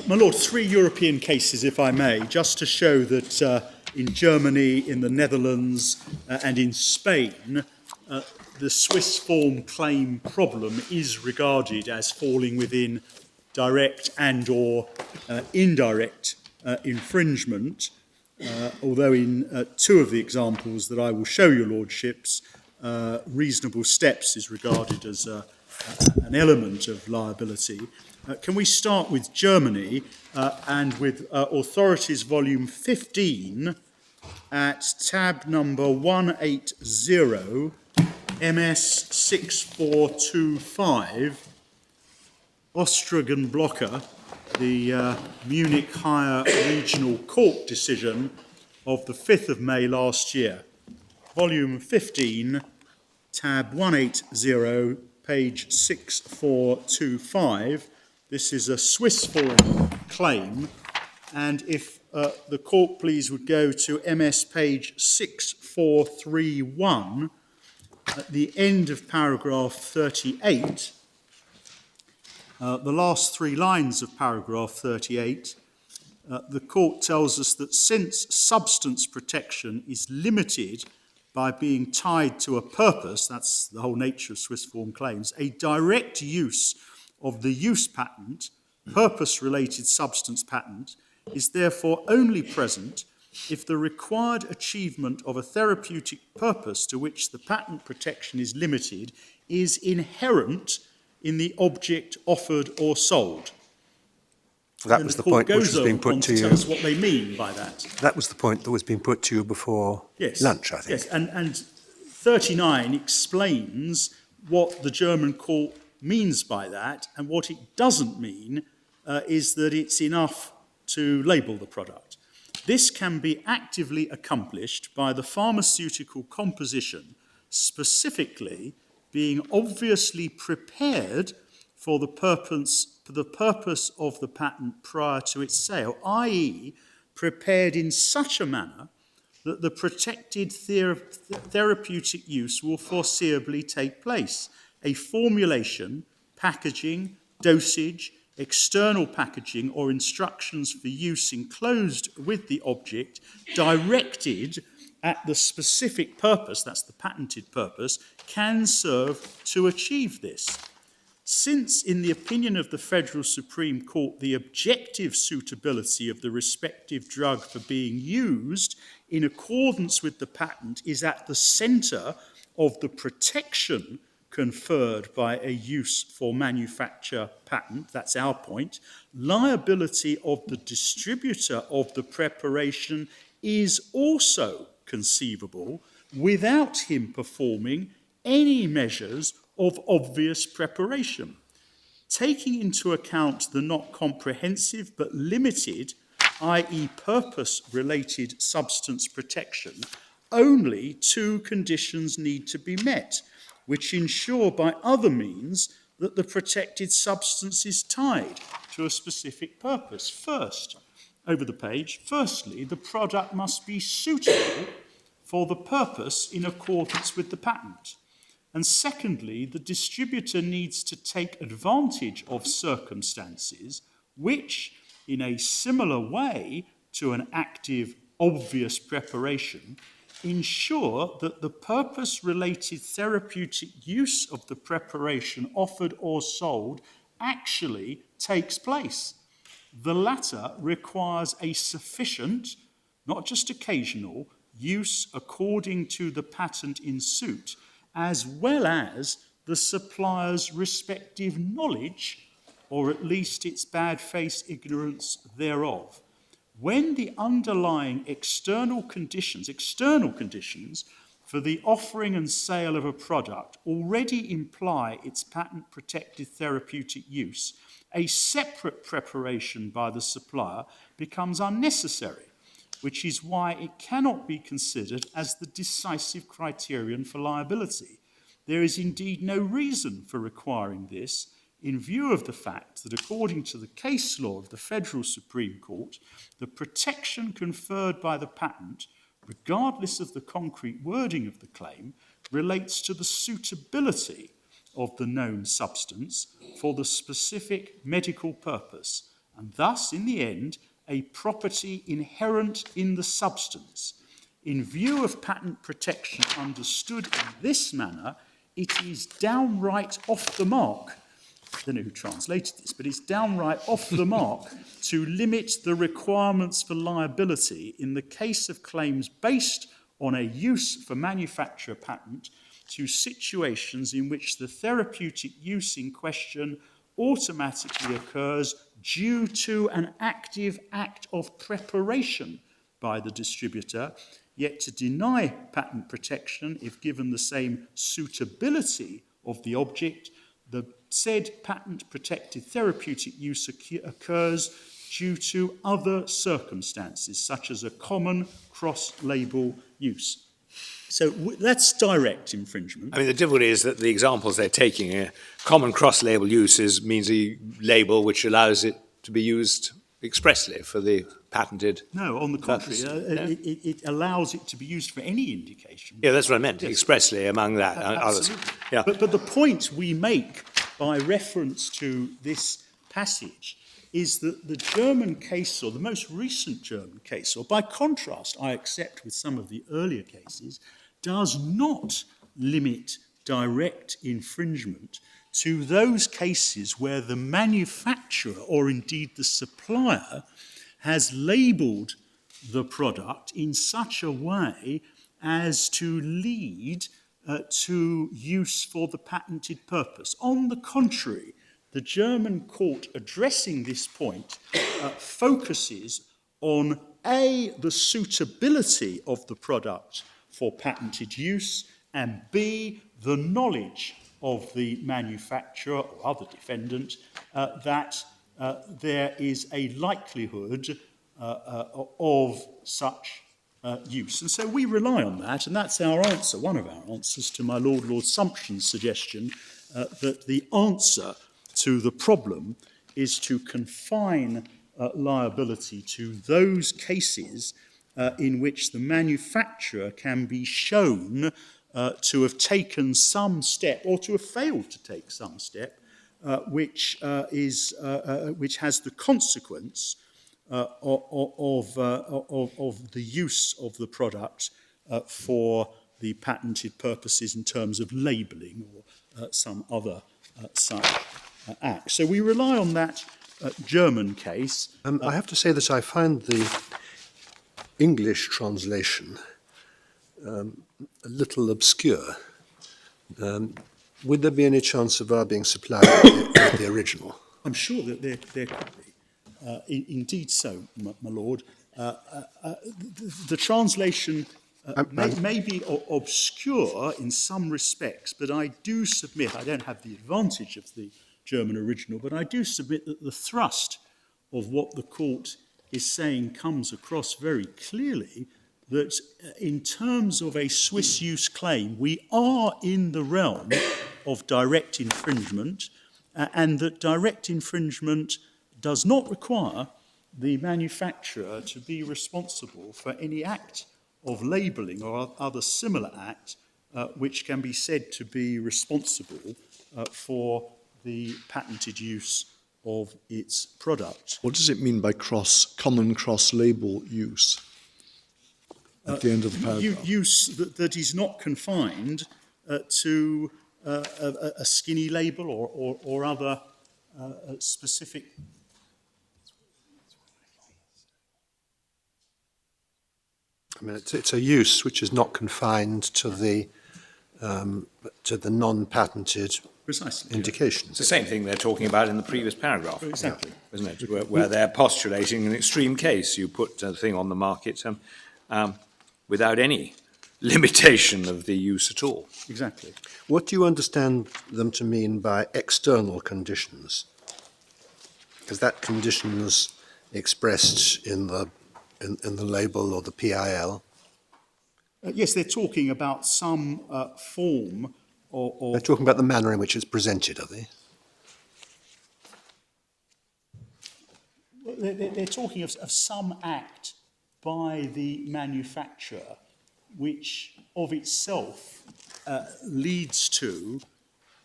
My Lord, 3 European cases, if I may, just to show that in Germany, in the Netherlands and in Spain, the Swiss form claim problem is regarded as falling within direct and or indirect infringement, although in 2 of the examples that I will show your lordships, reasonable steps is regarded as an element of liability. Can we start with Germany and with Authorities Volume 15 at tab number 180, MS 6425, Ostragen Blocker, the Munich Higher Regional Court decision of the 5th of May last year. Volume 15, tab 180, page 6425. This is a Swiss form claim, and if the court please would go to MS page 6431, at the end of paragraph 38, the last 3 lines of paragraph 38, the court tells us that since substance protection is limited by being tied to a purpose, that's the whole nature of Swiss form claims, a direct use of the use patent, purpose-related substance patent, is therefore only present if the required achievement of a therapeutic purpose to which the patent protection is limited is inherent in the object offered or sold. That was the point which was being put to you. Tell us what they mean by that. That was the point that was being put to you before lunch, I think. Yes, and 39 explains what the German court means by that, and what it doesn't mean is that it's enough to label the product. This can be actively accomplished by the pharmaceutical composition specifically being obviously prepared for the purpose of the patent prior to its sale, i.e. prepared in such a manner that the protected therapeutic use will foreseeably take place. A formulation, packaging, dosage, external packaging or instructions for use enclosed with the object directed at the specific purpose, that's the patented purpose, can serve to achieve this. Since, in the opinion of the Federal Supreme Court, the objective suitability of the respective drug for being used in accordance with the patent is at the centre of the protection conferred by a use for manufacture patent, that's our point, liability of the distributor of the preparation is also conceivable without him performing any measures of obvious preparation. Taking into account the not comprehensive but limited, i.e. purpose-related substance protection, only 2 conditions need to be met, which ensure by other means that the protected substance is tied to a specific purpose. First, over the page, firstly, the product must be suitable for the purpose in accordance with the patent. And secondly, the distributor needs to take advantage of circumstances which, in a similar way to an active, obvious preparation, ensure that the purpose-related therapeutic use of the preparation offered or sold actually takes place. The latter requires a sufficient, not just occasional, use according to the patent in suit, as well as the supplier's respective knowledge, or at least its bad-faith ignorance thereof. When the underlying external conditions for the offering and sale of a product already imply its patent-protected therapeutic use, a separate preparation by the supplier becomes unnecessary, which is why it cannot be considered as the decisive criterion for liability. There is indeed no reason for requiring this, in view of the fact that, according to the case law of the Federal Supreme Court, the protection conferred by the patent, regardless of the concrete wording of the claim, relates to the suitability of the known substance for the specific medical purpose, and thus, in the end, a property inherent in the substance. In view of patent protection understood in this manner, it is downright off the mark. I don't know who translated this, but it's downright off the mark to limit the requirements for liability in the case of claims based on a use for manufacture patent to situations in which the therapeutic use in question automatically occurs due to an active act of preparation by the distributor, yet to deny patent protection if given the same suitability of the object, the said patent-protected therapeutic use occurs due to other circumstances, such as a common cross-label use. So that's direct infringement. I mean, the difficulty is that the examples they're taking, common cross-label uses means a label which allows it to be used expressly for the patented. No, on the contrary, it allows it to be used for any indication. Yeah, that's what I meant, yes. Expressly among that. Absolutely. Others. Yeah. But the point we make by reference to this passage is that the German case law, the most recent German case law, by contrast, I accept with some of the earlier cases, does not limit direct infringement to those cases where the manufacturer or indeed the supplier has labelled the product in such a way as to lead to use for the patented purpose. On the contrary, the German court addressing this point focuses on A, the suitability of the product for patented use, and B, the knowledge of the manufacturer or other defendant that there is a likelihood of such use. And so we rely on that, and that's our answer, one of our answers to my Lord Sumption's suggestion that the answer to the problem is to confine liability to those cases in which the manufacturer can be shown to have taken some step or to have failed to take some step which has the consequence of the use of the product for the patented purposes in terms of labelling or some other such act. So we rely on that German case. I have to say that I find the English translation a little obscure. Would there be any chance of our being supplied with the original? I'm sure that there could be. Indeed so, my Lord. The translation may be obscure in some respects, but I do submit, I don't have the advantage of the German original, but I do submit that the thrust of what the court is saying comes across very clearly, that in terms of a Swiss use claim, we are in the realm of direct infringement, and that direct infringement does not require the manufacturer to be responsible for any act of labelling or other similar act which can be said to be responsible for the patented use of its product. What does it mean by common cross-label use at the end of the paragraph? Use that is not confined to a skinny label or other specific. I mean, it's a use which is not confined to the non-patented indications. It's the same thing they're talking about in the previous paragraph. Exactly. Isn't it? Where they're postulating an extreme case. You put a thing on the market without any limitation of the use at all. Exactly. What do you understand them to mean by external conditions? Is that conditions expressed in the label or the PIL? Yes, they're talking about some form or... They're talking about the manner in which it's presented, are they? They're talking of some act by the manufacturer which of itself leads to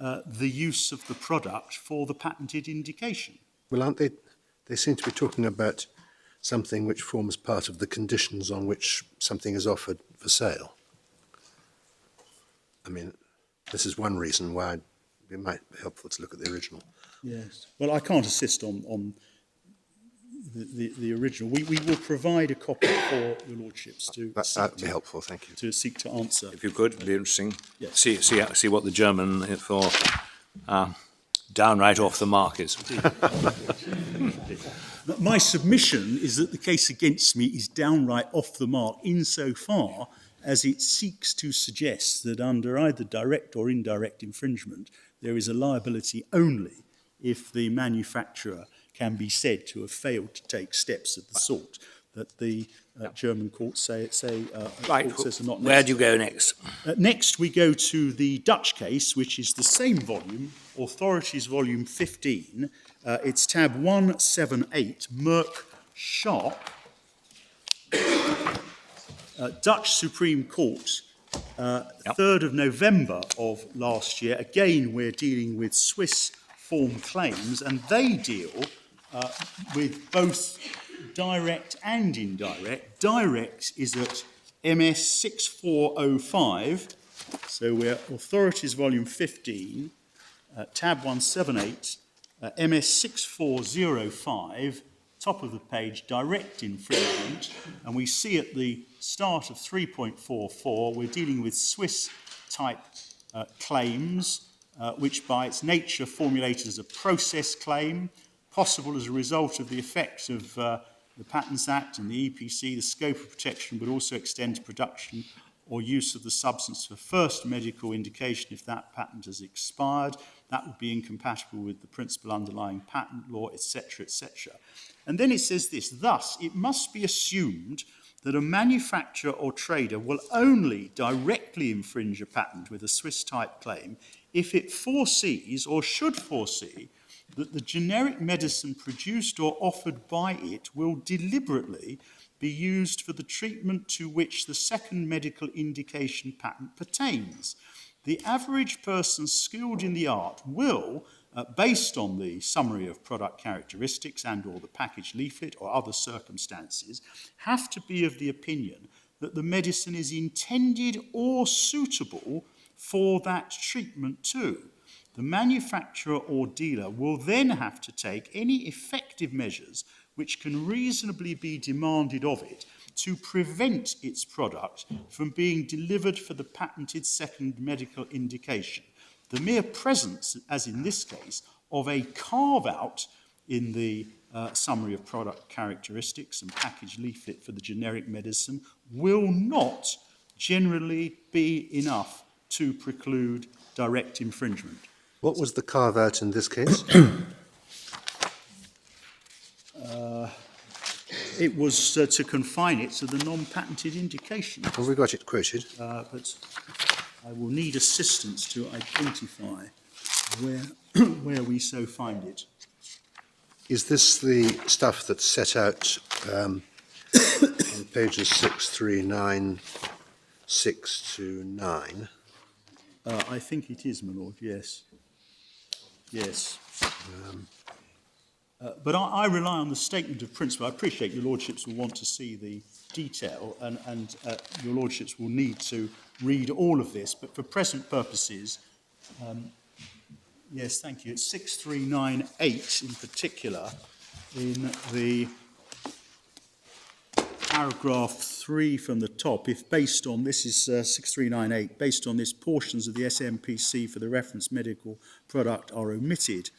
the use of the product for the patented indication. Well, aren't they They seem to be talking about something which forms part of the conditions on which something is offered for sale. I mean, this is one reason why it might be helpful to look at the original. Yes. Well, I can't assist on the original. We will provide a copy for your lordships to That would be helpful, thank you. to seek to answer. If you could, it'd be interesting. Yes. See what the German for downright off the mark is. My submission is that the case against me is downright off the mark insofar as it seeks to suggest that under either direct or indirect infringement, there is a liability only if the manufacturer can be said to have failed to take steps of the sort that the German courts say Right, court says are not where do you necessary. go next? Next, we go to the Dutch case, which is the same volume, Authorities Volume 15. It's tab 178, Merck Sharp, Dutch Supreme Court, 3rd of November of last year. Again, we're dealing with Swiss form claims, and they deal with both direct and indirect. Direct is at MS 6405, so we're Authorities Volume 15, tab 178, MS 6405, top of the page, direct infringement, and we see at the start of 3.44, we're dealing with Swiss-type claims, which by its nature formulated as a process claim, possible as a result of the effect of the Patents Act and the EPC. The scope of protection would also extend to production or use of the substance for first medical indication if that patent has expired. That would be incompatible with the principle underlying patent law, etc., etc. And then it says this: thus, it must be assumed that a manufacturer or trader will only directly infringe a patent with a Swiss-type claim if it foresees or should foresee that the generic medicine produced or offered by it will deliberately be used for the treatment to which the second medical indication patent pertains. The average person skilled in the art will, based on the summary of product characteristics and or the package leaflet or other circumstances, have to be of the opinion that the medicine is intended or suitable for that treatment too. The manufacturer or dealer will then have to take any effective measures which can reasonably be demanded of it to prevent its product from being delivered for the patented second medical indication. The mere presence, as in this case, of a carve-out in the summary of product characteristics and package leaflet for the generic medicine will not generally be enough to preclude direct infringement. What was the carve-out in this case? It was to confine it to the non-patented indication, Have we got it quoted? but I will need assistance to identify where we so find it. Is this the stuff that's set out on pages 639, to 9? I think it is, my lord, yes. Yes. But I rely on the statement of principle. I appreciate your lordships will want to see the detail and your lordships will need to read all of this, but for present purposes, yes, thank you. It's 6398 in particular in the paragraph 3 from the top. If based on, this is 6398, based on this, portions of the SMPC for the reference medical product are omitted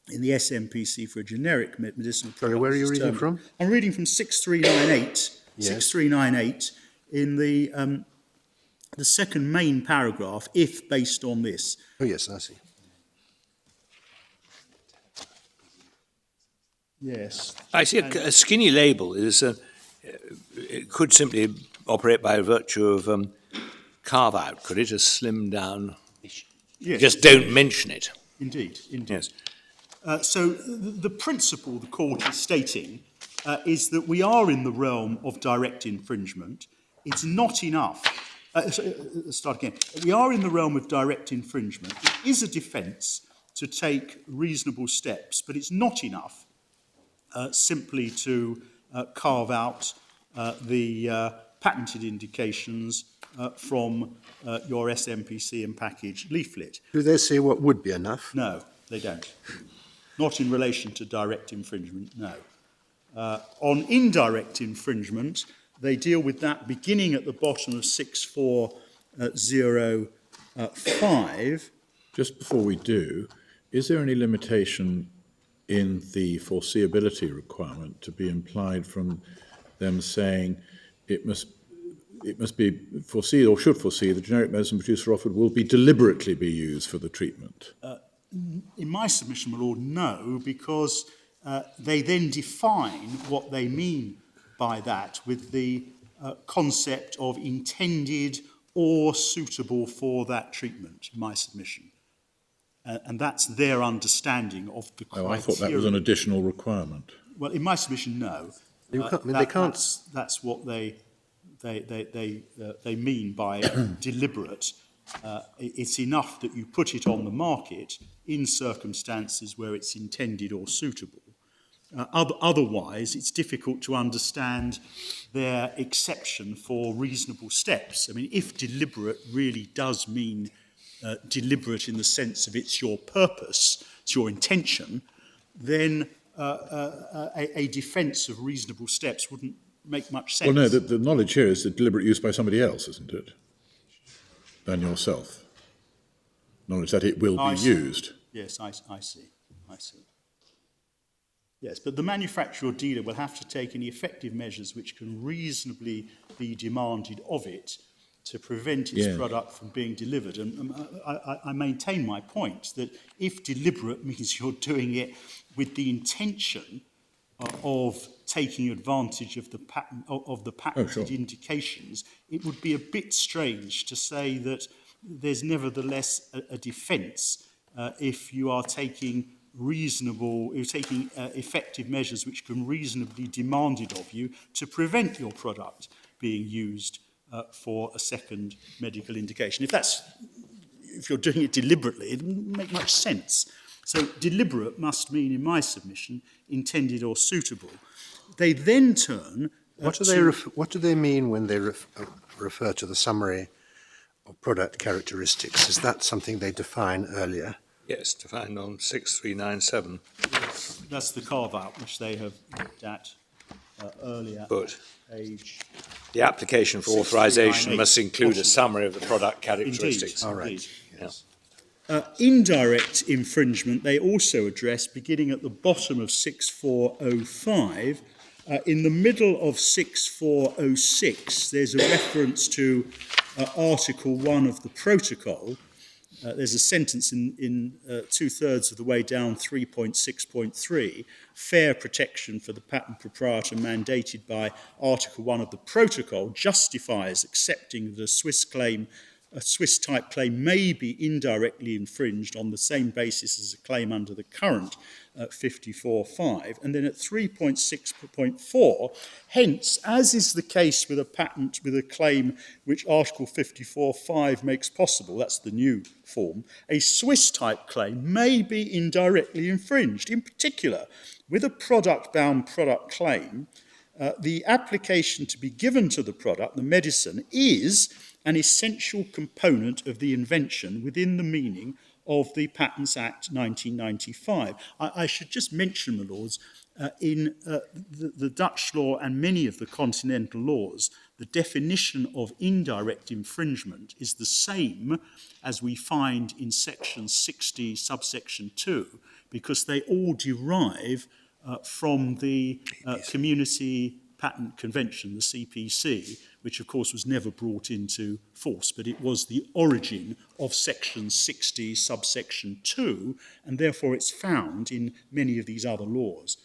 in the SMPC for a generic medicinal product. Sorry, where are you reading determined. from? I'm reading from 6398, Yes. 6398 in the second main paragraph, if based on this. Oh, yes, I see. Yes. I see a skinny label is it could simply operate by virtue of carve out, could it? A slim down. Yes. Just don't mention it. Indeed, indeed. Yes. So the principle the court is stating is that we are in the realm of direct infringement. It's not enough. Let's start again. We are in the realm of direct infringement. It is a defence to take reasonable steps, but it's not enough simply to carve out the patented indications from your SMPC and package leaflet. Do they say what would be enough? No, they don't. Not in relation to direct infringement, no. On indirect infringement, they deal with that beginning at the bottom of 6405. Just before we do, is there any limitation in the foreseeability requirement to be implied from them saying it must be foresee or should foresee the generic medicine producer offered will be deliberately be used for the treatment? In my submission, my lord, no, because they then define what they mean by that with the concept of intended or suitable for that treatment, my submission. And that's their understanding of the criteria. Oh, I thought that was an additional requirement. Well, in my submission, no. That's what they mean by deliberate. It's enough that you put it on the market in circumstances where it's intended or suitable. Otherwise, it's difficult to understand their exception for reasonable steps. I mean, if deliberate really does mean deliberate in the sense of it's your purpose, it's your intention, then a defence of reasonable steps wouldn't make much sense. Well, no, the knowledge here is that deliberate use by somebody else, isn't it? Than yourself. Knowledge that it will be used. Yes, I see. Yes, but the manufacturer or dealer will have to take any effective measures which can reasonably be demanded of it to prevent its product from being delivered. And I maintain my point that if deliberate means you're doing it with the intention of taking advantage of the patented indications, it would be a bit strange to say that there's nevertheless a defence if you are taking effective measures which can reasonably be demanded of you to prevent your product being used for a second medical indication. If you're doing it deliberately, it doesn't make much sense. So deliberate must mean, in my submission, intended or suitable. They then turn. What do they mean when they refer to the summary of product characteristics? Is that something they define earlier? Yes, defined on 6397. That's the carve-out which they have looked at earlier. But Page. the application for authorization must include a summary of the product characteristics. Indeed, All right. indeed. Yes. Indirect infringement they also address beginning at the bottom of 6405. In the middle of 6406, there's a reference to Article 1 of the protocol. There's a sentence in two-thirds of the way down, 3.6.3, fair protection for the patent proprietor mandated by Article 1 of the protocol justifies accepting that a Swiss-type claim may be indirectly infringed on the same basis as a claim under the current 54.5. And then at 3.6.4, hence, as is the case with a patent with a claim which Article 54.5 makes possible, that's the new form, a Swiss-type claim may be indirectly infringed. In particular, with a product-bound product claim, the application to be given to the product, the medicine, is an essential component of the invention within the meaning of the Patents Act 1995. I should just mention, my lords, in the Dutch law and many of the continental laws, the definition of indirect infringement is the same as we find in section 60, subsection 2, because they all derive from the Community Patent Convention, the CPC, which of course was never brought into force, but it was the origin of section 60, subsection 2, and therefore it's found in many of these other laws.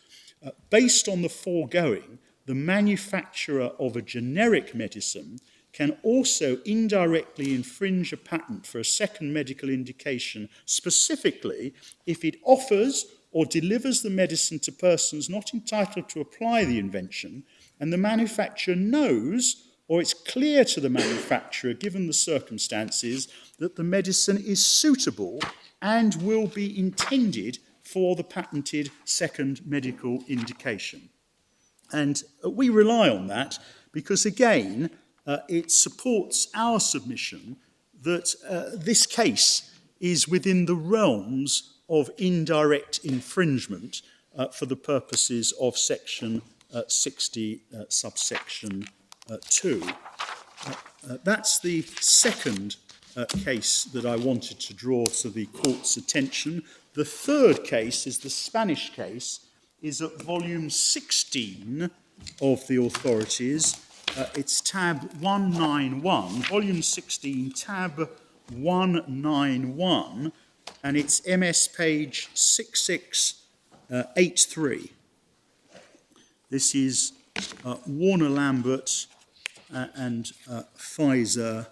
Based on the foregoing, the manufacturer of a generic medicine can also indirectly infringe a patent for a second medical indication, specifically if it offers or delivers the medicine to persons not entitled to apply the invention, and the manufacturer knows, or it's clear to the manufacturer, given the circumstances, that the medicine is suitable and will be intended for the patented second medical indication. And we rely on that because, again, it supports our submission that this case is within the realms of indirect infringement for the purposes of section 60, subsection 2. That's the second case that I wanted to draw to the court's attention. The third case is the Spanish case, is at volume 16 of the authorities. It's tab 191, volume 16, tab 191, and it's MS page 6683. This is Warner-Lambert and Pfizer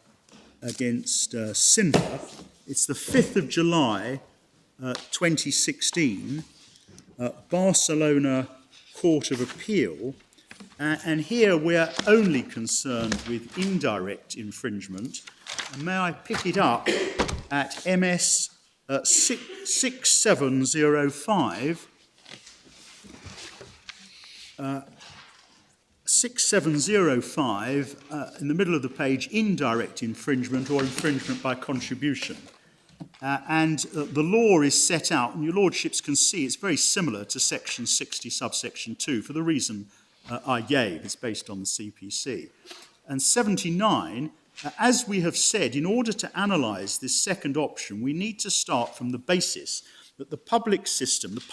against Sinfa. It's the 5th of July 2016, Barcelona Court of Appeal, and here we're only concerned with indirect infringement. And may I pick it up at MS 6705, 6705, in the middle of the page, indirect infringement or infringement by contribution. The law is set out, and your lordships can see it's very similar to section 60, subsection 2, for the reason I gave. It's based on the CPC. And 79, as we have said, in order to analyse this second option, we need to start from the basis that the public system of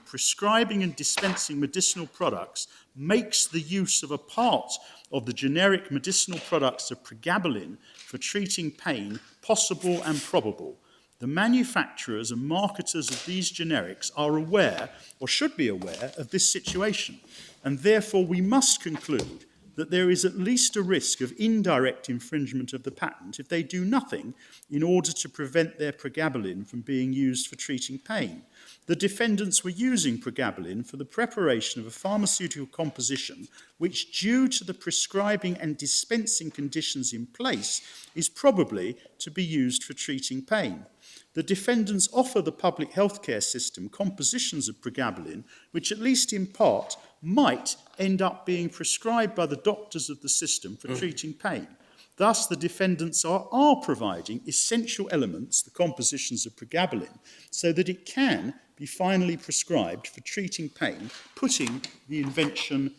prescribing and dispensing medicinal products makes the use of a part of the generic medicinal products of pregabalin for treating pain possible and probable. The manufacturers and marketers of these generics are aware, or should be aware, of this situation, and therefore we must conclude that there is at least a risk of indirect infringement of the patent if they do nothing in order to prevent their pregabalin from being used for treating pain. The defendants were using pregabalin for the preparation of a pharmaceutical composition which, due to the prescribing and dispensing conditions in place, is probably to be used for treating pain. The defendants offer the public healthcare system compositions of pregabalin which, at least in part, might end up being prescribed by the doctors of the system for treating pain. Thus, the defendants are providing essential elements, the compositions of pregabalin, so that it can be finally prescribed for treating pain, putting the invention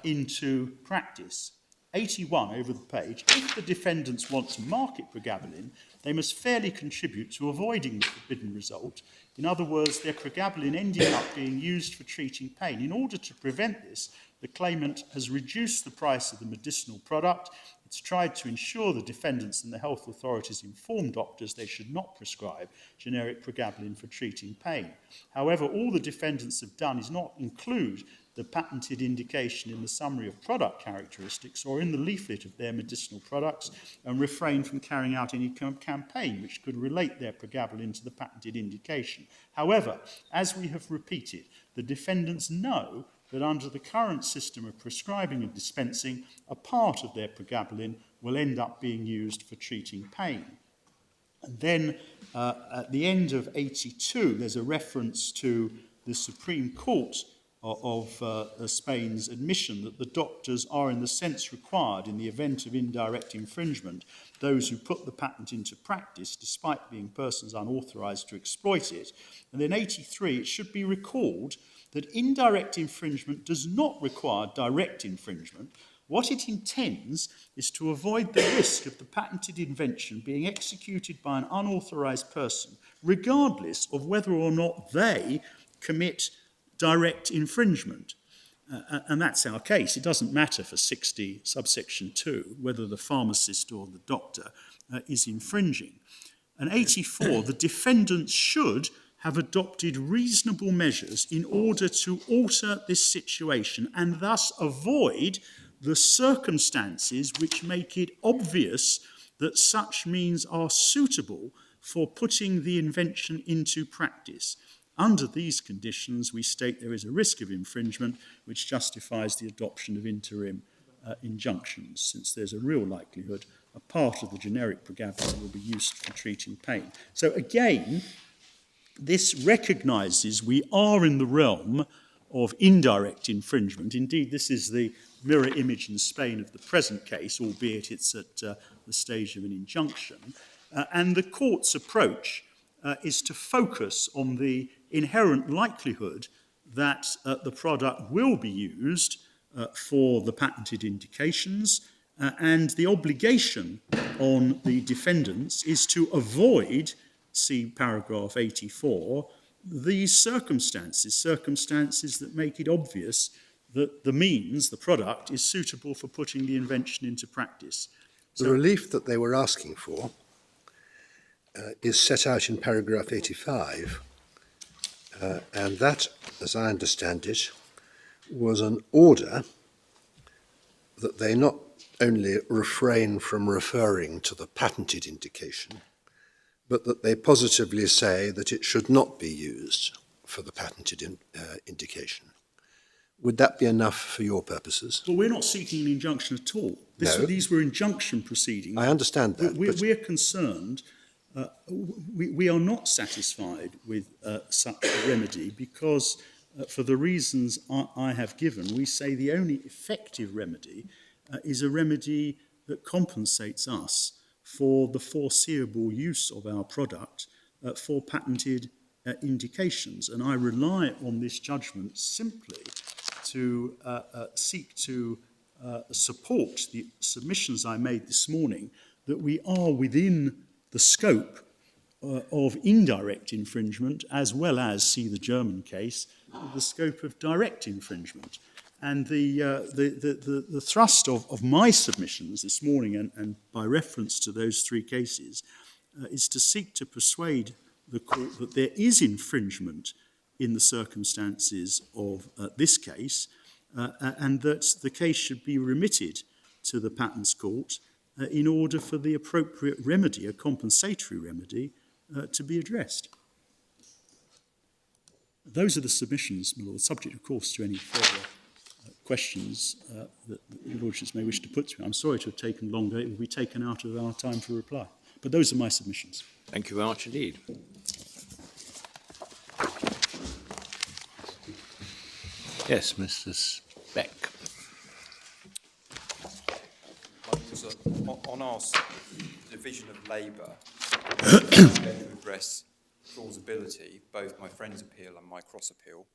into practice. 81 over the page, if the defendants want to market pregabalin, they must fairly contribute to avoiding the forbidden result. In other words, their pregabalin ending up being used for treating pain. In order to prevent this, the claimant has reduced the price of the medicinal product. It's tried to ensure the defendants and the health authorities inform doctors they should not prescribe generic pregabalin for treating pain. However, all the defendants have done is not include the patented indication in the summary of product characteristics or in the leaflet of their medicinal products, and refrain from carrying out any campaign which could relate their pregabalin to the patented indication. However, as we have repeated, the defendants know that under the current system of prescribing and dispensing, a part of their pregabalin will end up being used for treating pain. And then at the end of 82, there's a reference to the Supreme Court of Spain's admission that the doctors are in the sense required in the event of indirect infringement, those who put the patent into practice despite being persons unauthorised to exploit it. And then 83, it should be recalled that indirect infringement does not require direct infringement. What it intends is to avoid the risk of the patented invention being executed by an unauthorised person, regardless of whether or not they commit direct infringement. And that's our case. It doesn't matter for 60 subsection 2 whether the pharmacist or the doctor is infringing. And 84, the defendants should have adopted reasonable measures in order to alter this situation and thus avoid the circumstances which make it obvious that such means are suitable for putting the invention into practice. Under these conditions, we state there is a risk of infringement which justifies the adoption of interim injunctions, since there's a real likelihood a part of the generic pregabalin will be used for treating pain. So again, this recognises we are in the realm of indirect infringement. Indeed, this is the mirror image in Spain of the present case, albeit it's at the stage of an injunction. And the court's approach is to focus on the inherent likelihood that the product will be used for the patented indications, and the obligation on the defendants is to avoid, see paragraph 84, these circumstances that make it obvious that the means, the product, is suitable for putting the invention into practice. The relief that they were asking for is set out in paragraph 85, and that, as I understand it, was an order that they not only refrain from referring to the patented indication, but that they positively say that it should not be used for the patented indication. Would that be enough for your purposes? Well, we're not seeking an injunction at all. No. These were injunction proceedings. I understand that. We're concerned, we are not satisfied with such a remedy because, for the reasons I have given, we say the only effective remedy is a remedy that compensates us for the foreseeable use of our product for patented indications. And I rely on this judgment simply to seek to support the submissions I made this morning that we are within the scope of indirect infringement, as well as, see the German case, the scope of direct infringement. And the thrust of my submissions this morning, and by reference to those three cases, is to seek to persuade the court that there is infringement in the circumstances of this case, and that the case should be remitted to the Patents Court in order for the appropriate remedy, a compensatory remedy, to be addressed. Those are the submissions, my Lord, subject, of course, to any further questions that your Lordships may wish to put to me. I'm sorry to have taken longer. It will be taken out of our time for reply. But those are my submissions. Thank you very much indeed. Yes, Mr. Speck. On our division of labour, I'm going to address plausibility, both my friend's appeal and my cross appeal,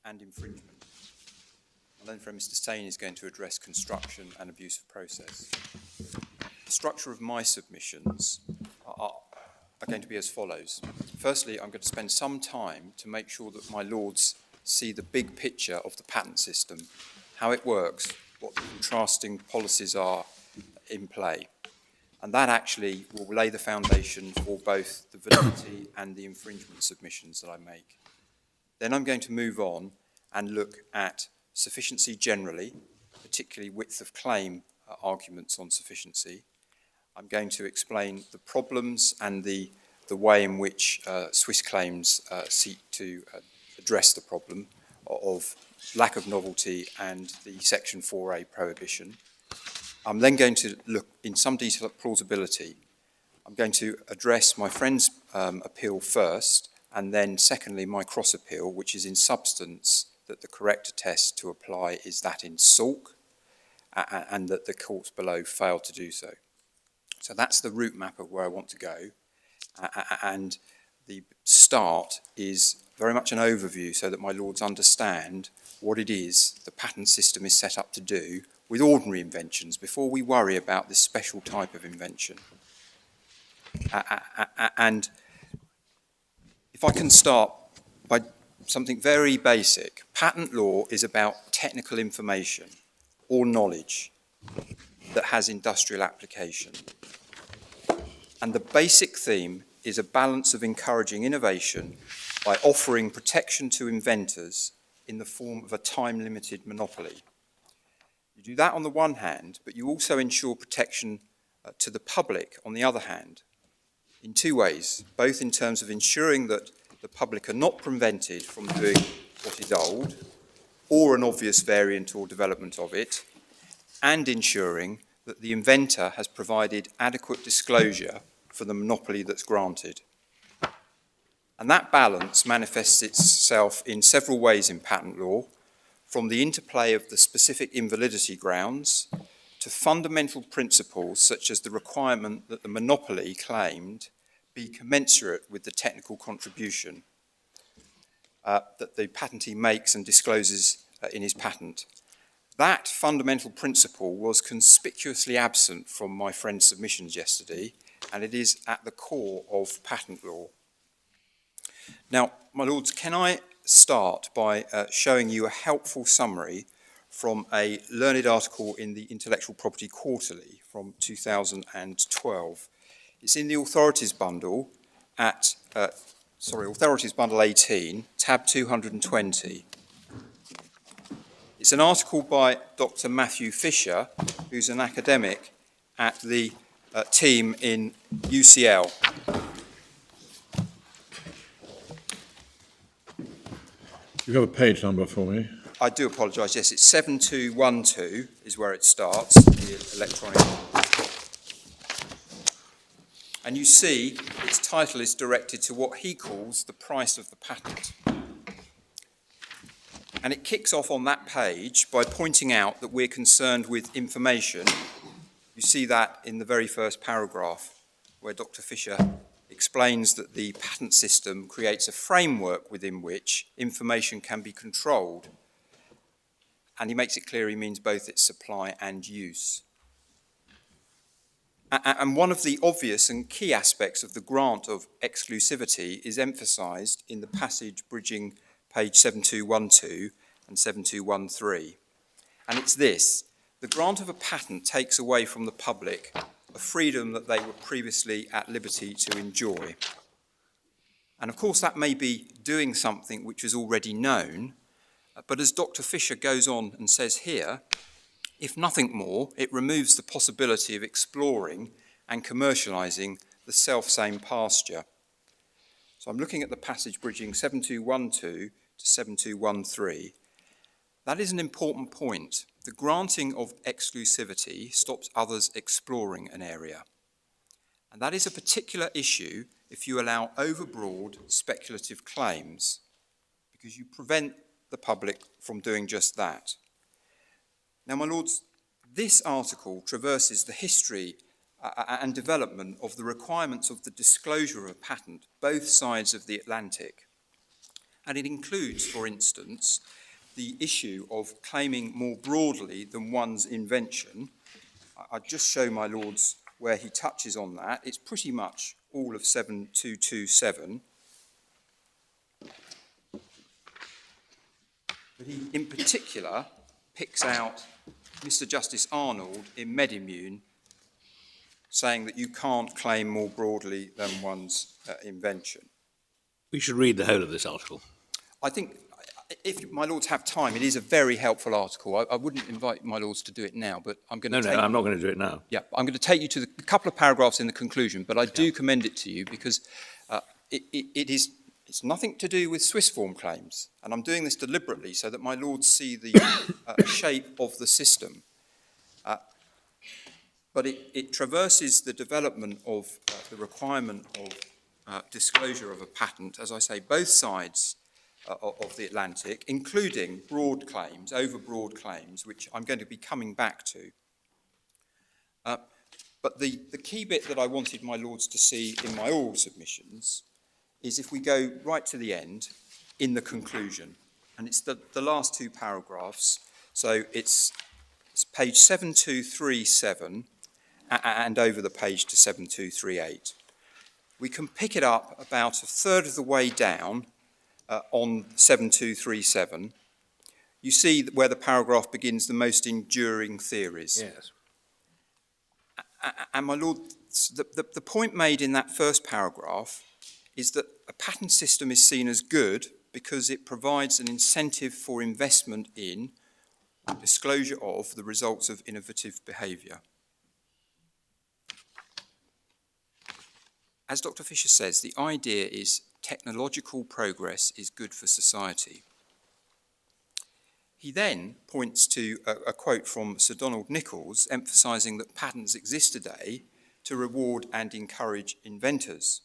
and infringement. And then Mr. Stain is going to address construction and abuse of process. The structure of my submissions are going to be as follows. Firstly, I'm going to spend some time to make sure that my lords see the big picture of the patent system, how it works, what the contrasting policies are in play. And that actually will lay the foundation for both the validity and the infringement submissions that I make. Then I'm going to move on and look at sufficiency generally, particularly width of claim arguments on sufficiency. I'm going to explain the problems and the way in which Swiss claims seek to address the problem of lack of novelty and the Section 4A prohibition. I'm then going to look in some detail at plausibility. I'm going to address my friend's appeal first, and then secondly my cross appeal, which is in substance that the correct test to apply is that in Salk, and that the courts below failed to do so. So that's the route map of where I want to go, and the start is very much an overview so that my lords understand what it is the patent system is set up to do with ordinary inventions before we worry about this special type of invention. And if I can start by something very basic, patent law is about technical information or knowledge that has industrial application. And the basic theme is a balance of encouraging innovation by offering protection to inventors in the form of a time-limited monopoly. You do that on the one hand, but you also ensure protection to the public on the other hand, in two ways, both in terms of ensuring that the public are not prevented from doing what is old, or an obvious variant or development of it, and ensuring that the inventor has provided adequate disclosure for the monopoly that's granted. And that balance manifests itself in several ways in patent law, from the interplay of the specific invalidity grounds to fundamental principles such as the requirement that the monopoly claimed be commensurate with the technical contribution that the patentee makes and discloses in his patent. That fundamental principle was conspicuously absent from my friend's submissions yesterday, and it is at the core of patent law. Now, my lords, can I start by showing you a helpful summary from a learned article in the Intellectual Property Quarterly from 2012. It's in the Authorities Bundle at, Authorities Bundle 18, tab 220. It's an article by Dr. Matthew Fisher, who's an academic at the team in UCL. You have a page number for me? I do apologise, yes, it's 7212 is where it starts, the electronic. And you see its title is directed to what he calls the price of the patent. And it kicks off on that page by pointing out that we're concerned with information. You see that in the very first paragraph, where Dr. Fisher explains that the patent system creates a framework within which information can be controlled. And he makes it clear he means both its supply and use. And one of the obvious and key aspects of the grant of exclusivity is emphasised in the passage bridging page 7212 and 7213. And it's this: the grant of a patent takes away from the public a freedom that they were previously at liberty to enjoy. And of course that may be doing something which is already known, but as Dr. Fisher goes on and says here, if nothing more, it removes the possibility of exploring and commercialising the self-same pasture. So I'm looking at the passage bridging 7212 to 7213. That is an important point. The granting of exclusivity stops others exploring an area. And that is a particular issue if you allow overbroad speculative claims, because you prevent the public from doing just that. Now, my lords, this article traverses the history and development of the requirements of the disclosure of a patent, both sides of the Atlantic. And it includes, for instance, the issue of claiming more broadly than one's invention. I'll just show my lords where he touches on that. It's pretty much all of 7227. But he, in particular, picks out Mr. Justice Arnold in Medimmune, saying that you can't claim more broadly than one's invention. We should read the whole of this article. I think, if my lords have time, it is a very helpful article. I wouldn't invite my lords to do it now, but I'm going to No, I'm not going to do it now. Yeah, I'm going to take you to a couple of paragraphs in the conclusion, but I do commend it to you because it's nothing to do with Swiss form claims, and I'm doing this deliberately so that my lords see the shape of the system. But it traverses the development of the requirement of disclosure of a patent, as I say, both sides of the Atlantic, including broad claims, overbroad claims, which I'm going to be coming back to. But the key bit that I wanted my lords to see in my oral submissions is if we go right to the end, in the conclusion, and it's the last two paragraphs. So it's page 7237 and over the page to 7238. We can pick it up about a third of the way down on 7237. You see where the paragraph begins, the most enduring theories. Yes. And my lord, the point made in that first paragraph is that a patent system is seen as good because it provides an incentive for investment in disclosure of the results of innovative behaviour. As Dr. Fisher says, the idea is technological progress is good for society. He then points to a quote from Sir Donald Nichols emphasising that patents exist today to reward and encourage inventors.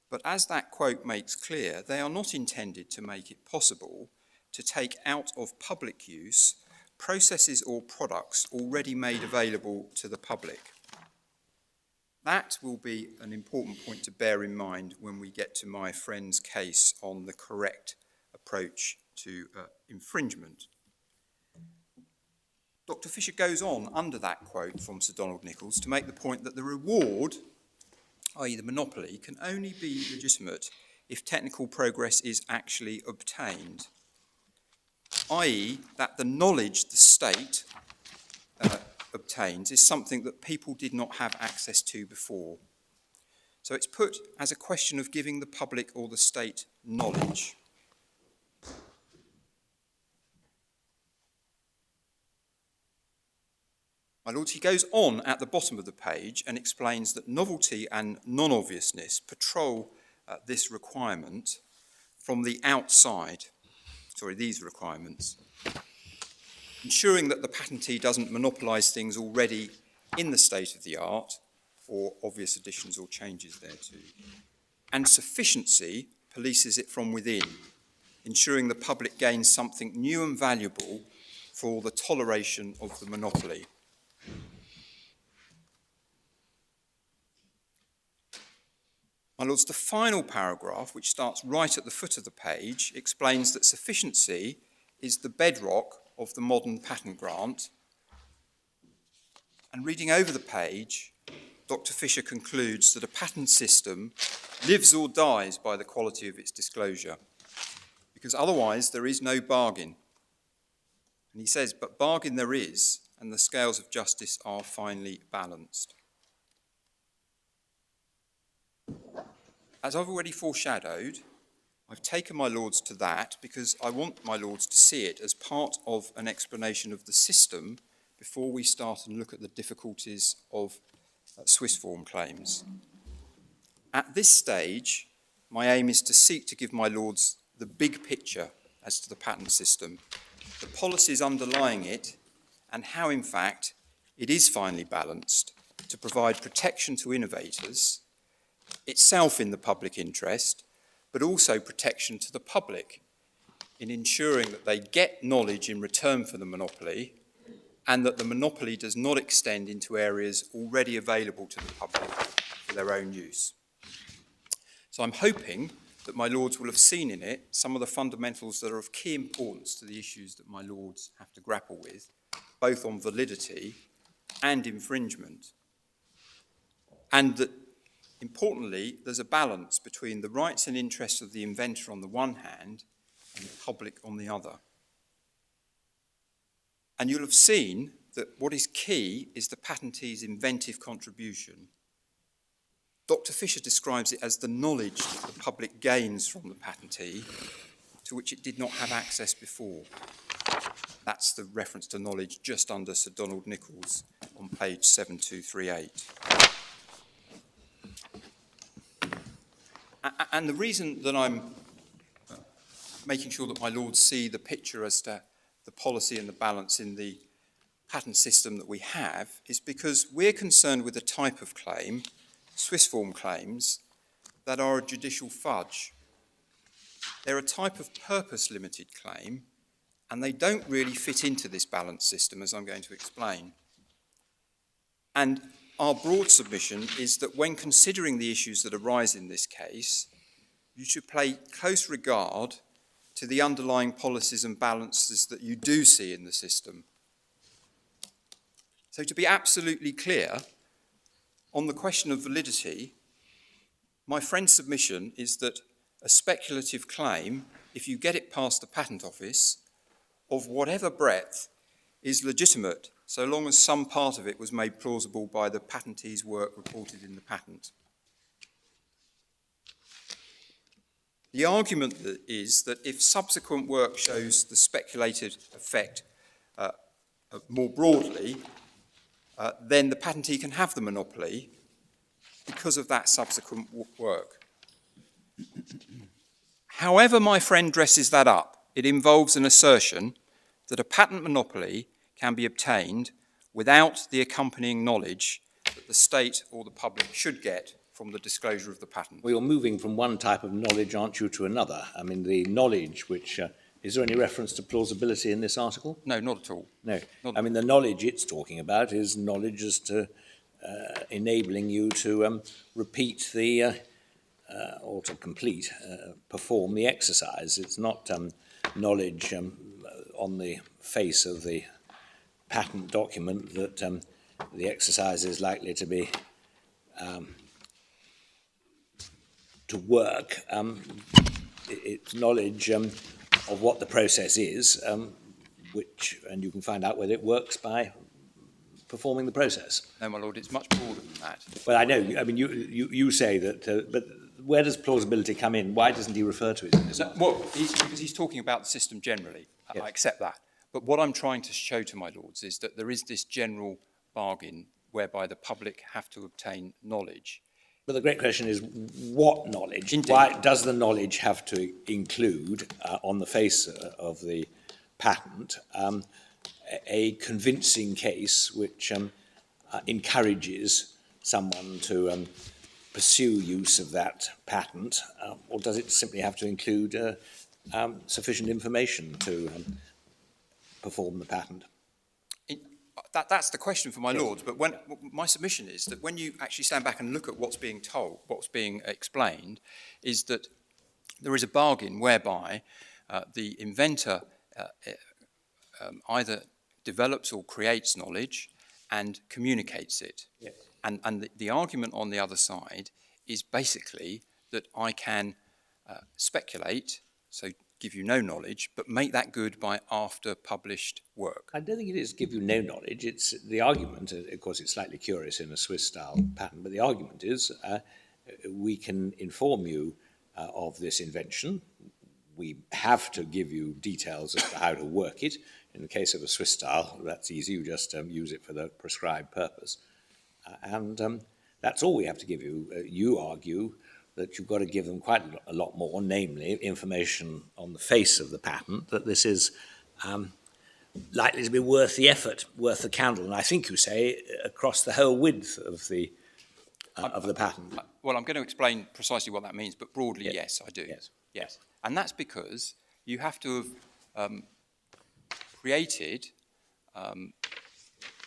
But as that quote makes clear, they are not intended to make it possible to take out of public use processes or products already made available to the public. That will be an important point to bear in mind when we get to my friend's case on the correct approach to infringement. Dr. Fisher goes on under that quote from Sir Donald Nichols to make the point that the reward, i.e. the monopoly, can only be legitimate if technical progress is actually obtained, i.e. that the knowledge the state obtains is something that people did not have access to before. So it's put as a question of giving the public or the state knowledge. My lords, he goes on at the bottom of the page and explains that novelty and non-obviousness patrol this requirement from the outside. These requirements. Ensuring that the patentee doesn't monopolise things already in the state of the art or obvious additions or changes thereto. And sufficiency polices it from within, ensuring the public gains something new and valuable for the toleration of the monopoly. My lords, the final paragraph, which starts right at the foot of the page, explains that sufficiency is the bedrock of the modern patent grant. And reading over the page, Dr. Fisher concludes that a patent system lives or dies by the quality of its disclosure, because otherwise there is no bargain. And he says, but bargain there is, and the scales of justice are finely balanced. As I've already foreshadowed, I've taken my lords to that because I want my lords to see it as part of an explanation of the system before we start and look at the difficulties of Swiss form claims. At this stage, my aim is to seek to give my lords the big picture as to the patent system, the policies underlying it, and how, in fact, it is finely balanced to provide protection to innovators, itself in the public interest, but also protection to the public in ensuring that they get knowledge in return for the monopoly and that the monopoly does not extend into areas already available to the public for their own use. So I'm hoping that my lords will have seen in it some of the fundamentals that are of key importance to the issues that my lords have to grapple with, both on validity and infringement, and that importantly, there's a balance between the rights and interests of the inventor on the one hand and the public on the other. And you'll have seen that what is key is the patentee's inventive contribution. Dr. Fisher describes it as the knowledge that the public gains from the patentee to which it did not have access before. That's the reference to knowledge just under Sir Donald Nichols on page 7238. And the reason that I'm making sure that my lords see the picture as to the policy and the balance in the patent system that we have is because we're concerned with a type of claim, Swiss form claims, that are a judicial fudge. They're a type of purpose-limited claim, and they don't really fit into this balance system, as I'm going to explain. And our broad submission is that when considering the issues that arise in this case, you should pay close regard to the underlying policies and balances that you do see in the system. So to be absolutely clear, on the question of validity, my friend's submission is that a speculative claim, if you get it past the Patent Office, of whatever breadth, is legitimate so long as some part of it was made plausible by the patentee's work reported in the patent. The argument is that if subsequent work shows the speculated effect more broadly, then the patentee can have the monopoly because of that subsequent work. However my friend dresses that up, it involves an assertion that a patent monopoly can be obtained without the accompanying knowledge that the state or the public should get from the disclosure of the patent. Well, you're moving from one type of knowledge, aren't you, to another? I mean, the knowledge which... is there any reference to plausibility in this article? No, not at all. No. Not I mean, the knowledge it's talking about is knowledge as to enabling you to repeat the, or to complete, perform the exercise. It's not knowledge on the face of the patent document that the exercise is likely to be to work. It's knowledge of what the process is, and you can find out whether it works by performing the process. No, my lord, it's much broader than that. Well, I know. I mean, you say that, but where does plausibility come in? Why doesn't he refer to it in this? No, well, because he's talking about the system generally. Yes. I accept that. But what I'm trying to show to my lords is that there is this general bargain whereby the public have to obtain knowledge. But the great question is, what knowledge? Indeed. Why does the knowledge have to include, on the face of the patent, a convincing case which encourages someone to pursue use of that patent, or does it simply have to include sufficient information to perform the patent? That's the question for my lords, but my submission is that when you actually stand back and look at what's being told, what's being explained, is that there is a bargain whereby the inventor either develops or creates knowledge and communicates it. Yes. And the argument on the other side is basically that I can speculate, so give you no knowledge, but make that good by after published work. I don't think it is give you no knowledge. It's the argument, of course, it's slightly curious in a Swiss-style patent, but the argument is we can inform you of this invention. We have to give you details as to how to work it. In the case of a Swiss style, that's easy. You just use it for the prescribed purpose. And that's all we have to give you. You argue that you've got to give them quite a lot more, namely information on the face of the patent, that this is likely to be worth the effort, worth the candle. And I think you say across the whole width of the patent. Well, I'm going to explain precisely what that means, but broadly, yes, I do. Yes. And that's because you have to have created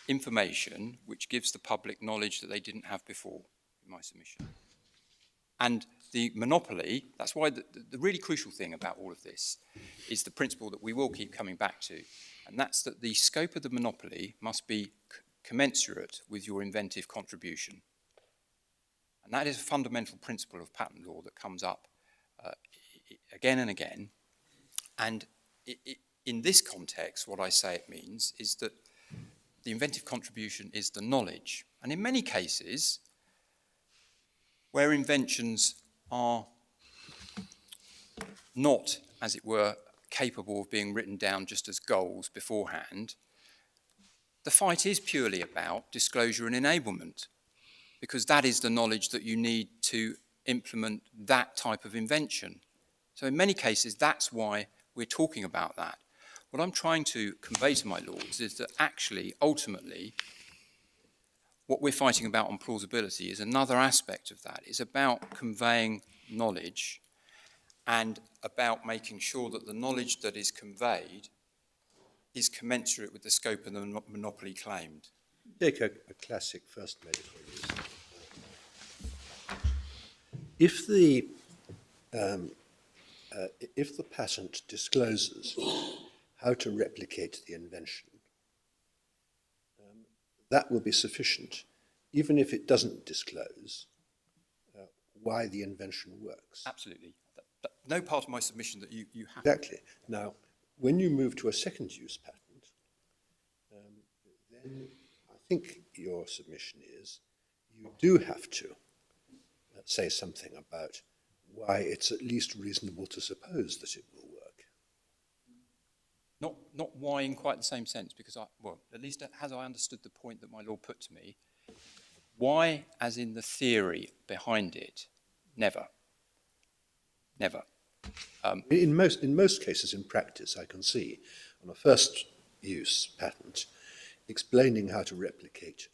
information which gives the public knowledge that they didn't have before, in my submission. And the monopoly, that's why the really crucial thing about all of this is the principle that we will keep coming back to, and that's that the scope of the monopoly must be commensurate with your inventive contribution. And that is a fundamental principle of patent law that comes up again and again. And in this context, what I say it means is that the inventive contribution is the knowledge. And in many cases, where inventions are not, as it were, capable of being written down just as goals beforehand, the fight is purely about disclosure and enablement, because that is the knowledge that you need to implement that type of invention. So in many cases, that's why we're talking about that. What I'm trying to convey to my lords is that actually, ultimately, what we're fighting about on plausibility is another aspect of that. It's about conveying knowledge and about making sure that the knowledge that is conveyed is commensurate with the scope of the monopoly claimed. Take a classic first medical use. If the patent discloses how to replicate the invention, that will be sufficient, even if it doesn't disclose why the invention works. Absolutely. No part of my submission that you have. Exactly. Now, when you move to a second use patent, then I think your submission is you do have to say something about why it's at least reasonable to suppose that it will work. Not why in quite the same sense, because at least as I understood the point that my lord put to me, why as in the theory behind it, never. In most cases in practice, I can see on a first use patent explaining how to replicate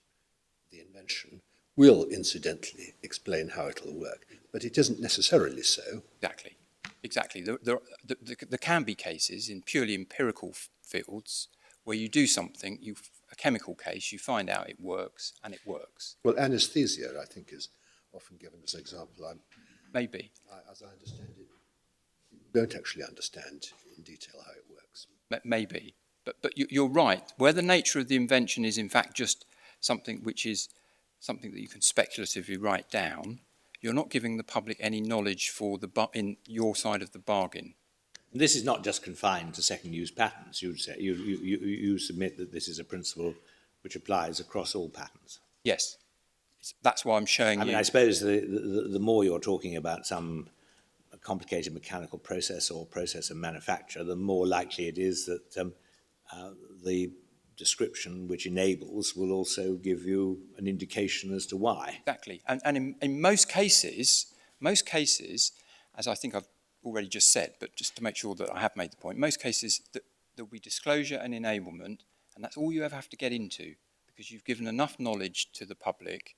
the invention will incidentally explain how it'll work, but it isn't necessarily so. Exactly, exactly. There can be cases in purely empirical fields where you do something, a chemical case, you find out it works, and it works. Well, anesthesia, I think, is often given as an example. Maybe. As I understand it, you don't actually understand in detail how it works. Maybe. But you're right. Where the nature of the invention is, in fact, just something which is something that you can speculatively write down, you're not giving the public any knowledge in your side of the bargain. This is not just confined to second-use patents. You say you submit that this is a principle which applies across all patents. Yes, that's why I'm showing you. I mean, I suppose the more you're talking about some complicated mechanical process or process of manufacture, the more likely it is that the description which enables will also give you an indication as to why. Exactly, and in most cases, as I think I've already just said, but just to make sure that I have made the point, most cases there'll be disclosure and enablement, and that's all you ever have to get into, because you've given enough knowledge to the public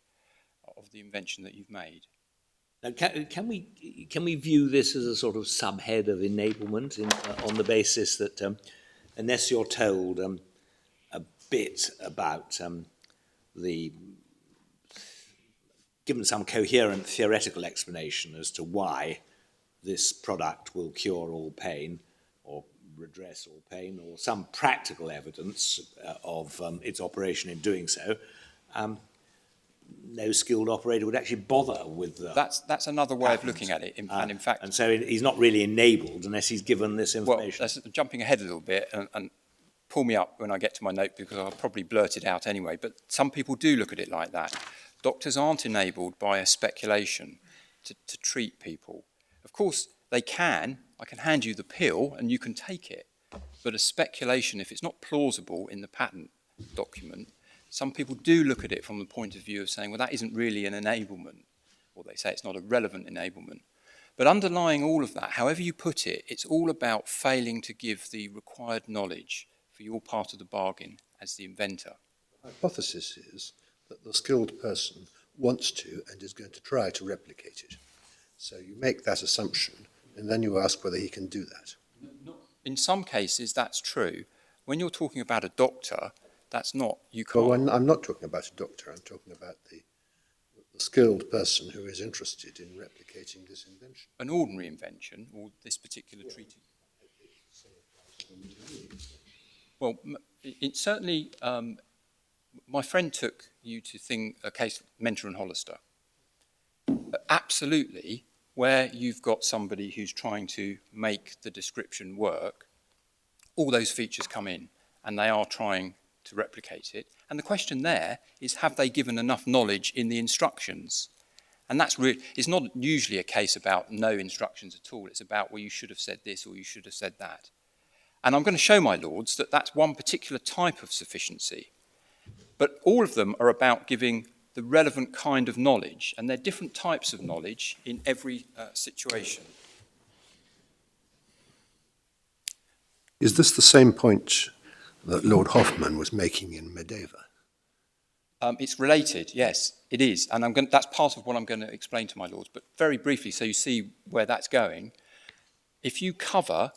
of the invention that you've made. Now, can we view this as a sort of subhead of enablement on the basis that unless you're told a bit about given some coherent theoretical explanation as to why this product will cure all pain or redress all pain, or some practical evidence of its operation in doing so, no skilled operator would actually bother with the That's another way of looking at it, and in fact... And so he's not really enabled unless he's given this information. Well, that's jumping ahead a little bit, and pull me up when I get to my note, because I'll probably blurt it out anyway, but some people do look at it like that. Doctors aren't enabled by a speculation to treat people. Of course, they can. I can hand you the pill and you can take it. But a speculation, if it's not plausible in the patent document, some people do look at it from the point of view of saying, well, that isn't really an enablement, or they say it's not a relevant enablement. But underlying all of that, however you put it, it's all about failing to give the required knowledge for your part of the bargain as the inventor. The hypothesis is that the skilled person wants to and is going to try to replicate it. So you make that assumption, and then you ask whether he can do that. In some cases, that's true. When you're talking about a doctor, that's not, you can't. Well, I'm not talking about a doctor, I'm talking about the skilled person who is interested in replicating this invention. An ordinary invention, or this particular treaty. Well, it certainly, my friend took you to a case, Mentor and Hollister. Absolutely, where you've got somebody who's trying to make the description work, all those features come in, and they are trying to replicate it. And the question there is, have they given enough knowledge in the instructions? And it's not usually a case about no instructions at all. It's about, well, you should have said this or you should have said that. And I'm going to show, my lords, that that's one particular type of sufficiency. But all of them are about giving the relevant kind of knowledge, and they're different types of knowledge in every situation. Is this the same point that Lord Hoffman was making in Medeva? It's related, yes, it is. And that's part of what I'm going to explain to my lords. But very briefly, so you see where that's going, if you cover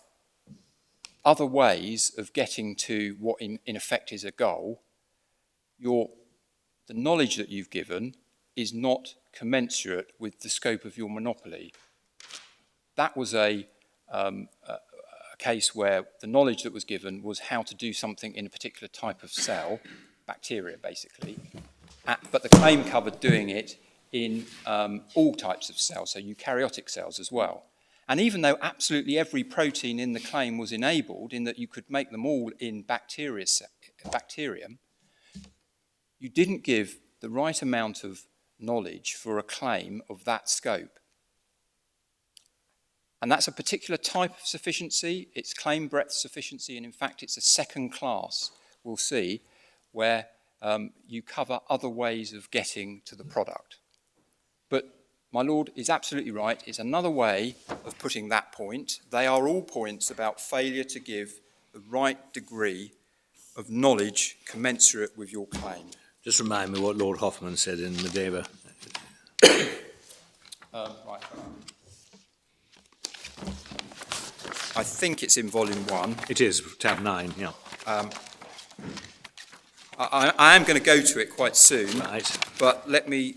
other ways of getting to what in effect is a goal, the knowledge that you've given is not commensurate with the scope of your monopoly. That was a case where the knowledge that was given was how to do something in a particular type of cell, bacteria basically, but the claim covered doing it in all types of cells, so eukaryotic cells as well. And even though absolutely every protein in the claim was enabled, in that you could make them all in bacterium, you didn't give the right amount of knowledge for a claim of that scope. And that's a particular type of sufficiency. It's claim breadth sufficiency, and in fact it's a second class, we'll see, where you cover other ways of getting to the product. But my lord is absolutely right. It's another way of putting that point. They are all points about failure to give the right degree of knowledge commensurate with your claim. Just remind me what Lord Hoffman said in Medeva. Right. I think it's in volume 1. It is, tab 9, yeah. I am going to go to it quite soon, Right. but let me...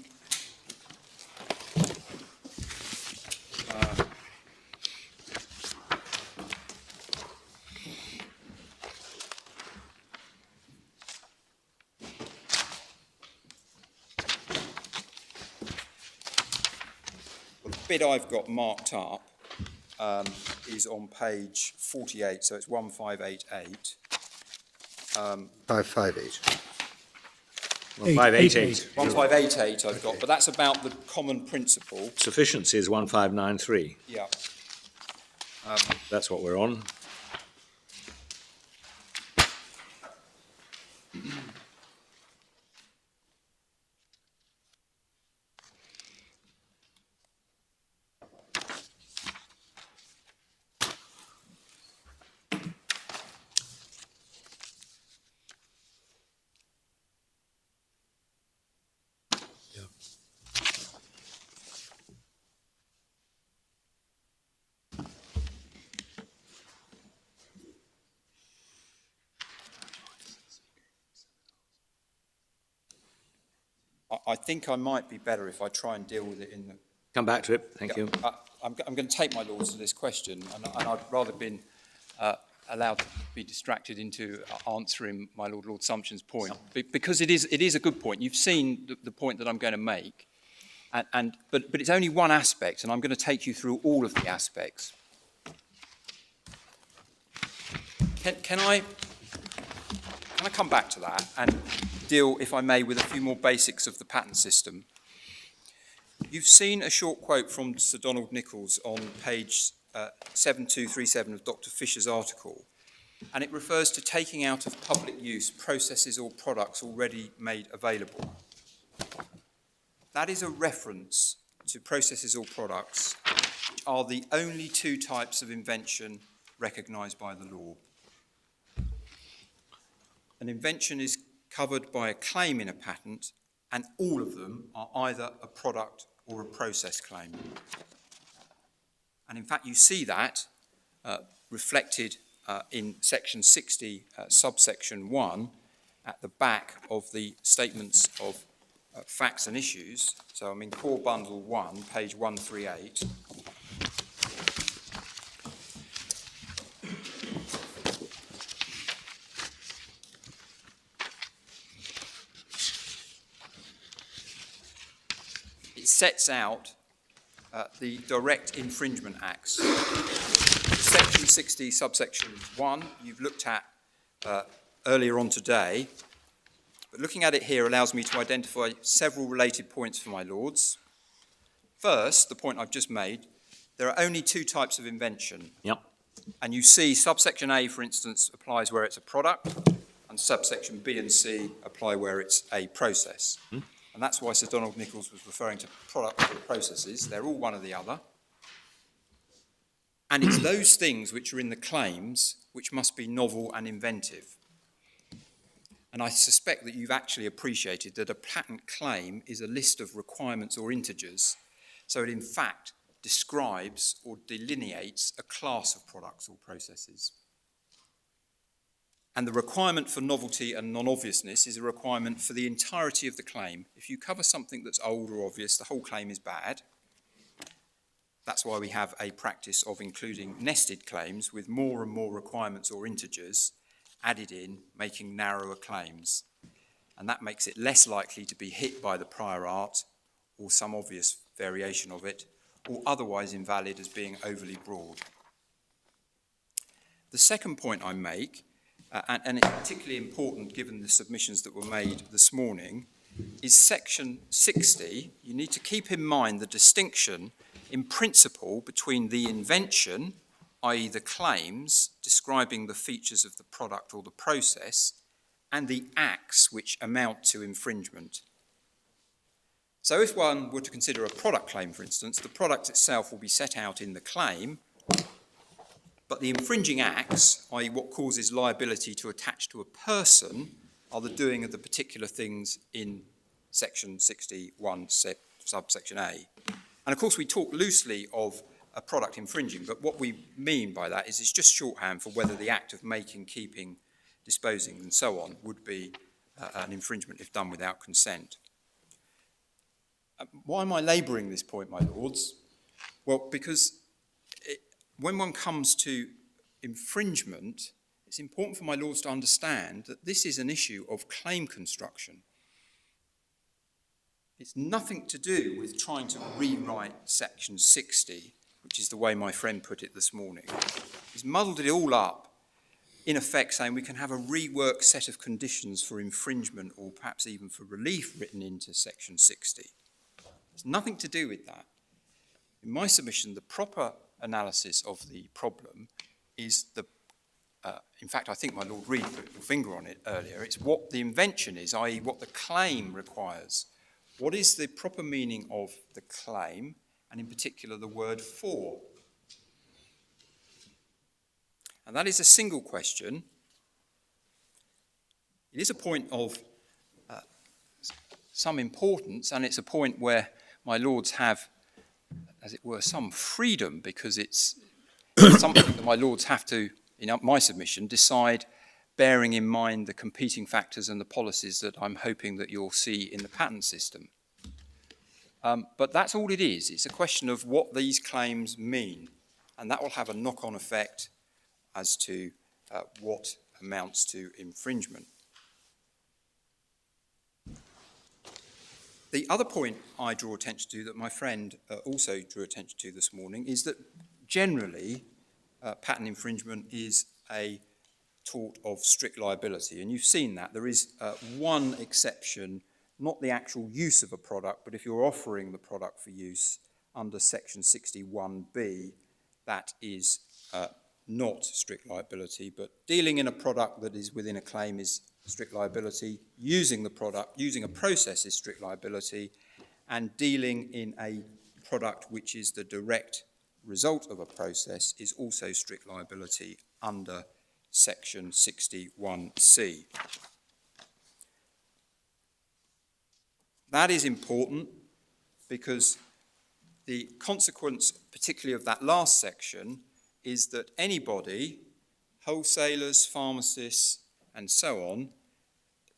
the bit I've got marked up is on page 48, so it's 1588. 558. 1588. 1588 I've got, but that's about the common principle. Sufficiency is 1593. Yeah. That's what we're on. I think I might be better if I try and deal with it in the... Come back to it, thank you. I'm going to take my lords to this question, and I'd rather been allowed to be distracted into answering my Lord Sumption's point, because it is a good point. You've seen the point that I'm going to make, but it's only one aspect, and I'm going to take you through all of the aspects. Can I come back to that and deal, if I may, with a few more basics of the patent system? You've seen a short quote from Sir Donald Nichols on page 7237 of Dr. Fisher's article, and it refers to taking out of public use processes or products already made available. That is a reference to processes or products which are the only two types of invention recognised by the law. An invention is covered by a claim in a patent, and all of them are either a product or a process claim. And in fact, you see that reflected in section 60, subsection 1, at the back of the statements of facts and issues. So I'm in core bundle 1, page 138. It sets out the direct infringement acts. Section 60, subsection 1, you've looked at earlier on today, but looking at it here allows me to identify several related points for my lords. First, the point I've just made, there are only two types of invention. Yep. And you see subsection A, for instance, applies where it's a product, and subsection B and C apply where it's a process. And that's why Sir Donald Nichols was referring to products or processes. They're all one or the other. And it's those things which are in the claims which must be novel and inventive. And I suspect that you've actually appreciated that a patent claim is a list of requirements or integers, so it in fact describes or delineates a class of products or processes. And the requirement for novelty and non-obviousness is a requirement for the entirety of the claim. If you cover something that's old or obvious, the whole claim is bad. That's why we have a practice of including nested claims with more and more requirements or integers added in, making narrower claims. And that makes it less likely to be hit by the prior art or some obvious variation of it, or otherwise invalid as being overly broad. The second point I make, and it's particularly important given the submissions that were made this morning, is section 60. You need to keep in mind the distinction in principle between the invention, i.e. the claims describing the features of the product or the process, and the acts which amount to infringement. So if one were to consider a product claim, for instance, the product itself will be set out in the claim, but the infringing acts, i.e. what causes liability to attach to a person, are the doing of the particular things in section 61, subsection A. And of course we talk loosely of a product infringing, but what we mean by that is it's just shorthand for whether the act of making, keeping, disposing and so on would be an infringement if done without consent. Why am I labouring this point, my lords? Well, because when one comes to infringement, it's important for my lords to understand that this is an issue of claim construction. It's nothing to do with trying to rewrite section 60, which is the way my friend put it this morning. He's muddled it all up, in effect saying we can have a reworked set of conditions for infringement or perhaps even for relief written into section 60. There's nothing to do with that. In my submission, the proper analysis of the problem is in fact, I think my Lord Reid put your finger on it earlier, it's what the invention is, i.e. what the claim requires. What is the proper meaning of the claim, and in particular the word for? And that is a single question. It is a point of some importance, and it's a point where my lords have, as it were, some freedom, because it's something that my lords have to, in my submission, decide bearing in mind the competing factors and the policies that I'm hoping that you'll see in the patent system. But that's all it is. It's a question of what these claims mean, and that will have a knock-on effect as to what amounts to infringement. The other point I draw attention to, that my friend also drew attention to this morning, is that generally patent infringement is a tort of strict liability, and you've seen that. There is one exception, not the actual use of a product, but if you're offering the product for use under section 61B, that is not strict liability, but dealing in a product that is within a claim is strict liability, using the product, using a process is strict liability, and dealing in a product which is the direct result of a process is also strict liability under section 61C. That is important because the consequence, particularly of that last section, is that anybody, wholesalers, pharmacists, and so on,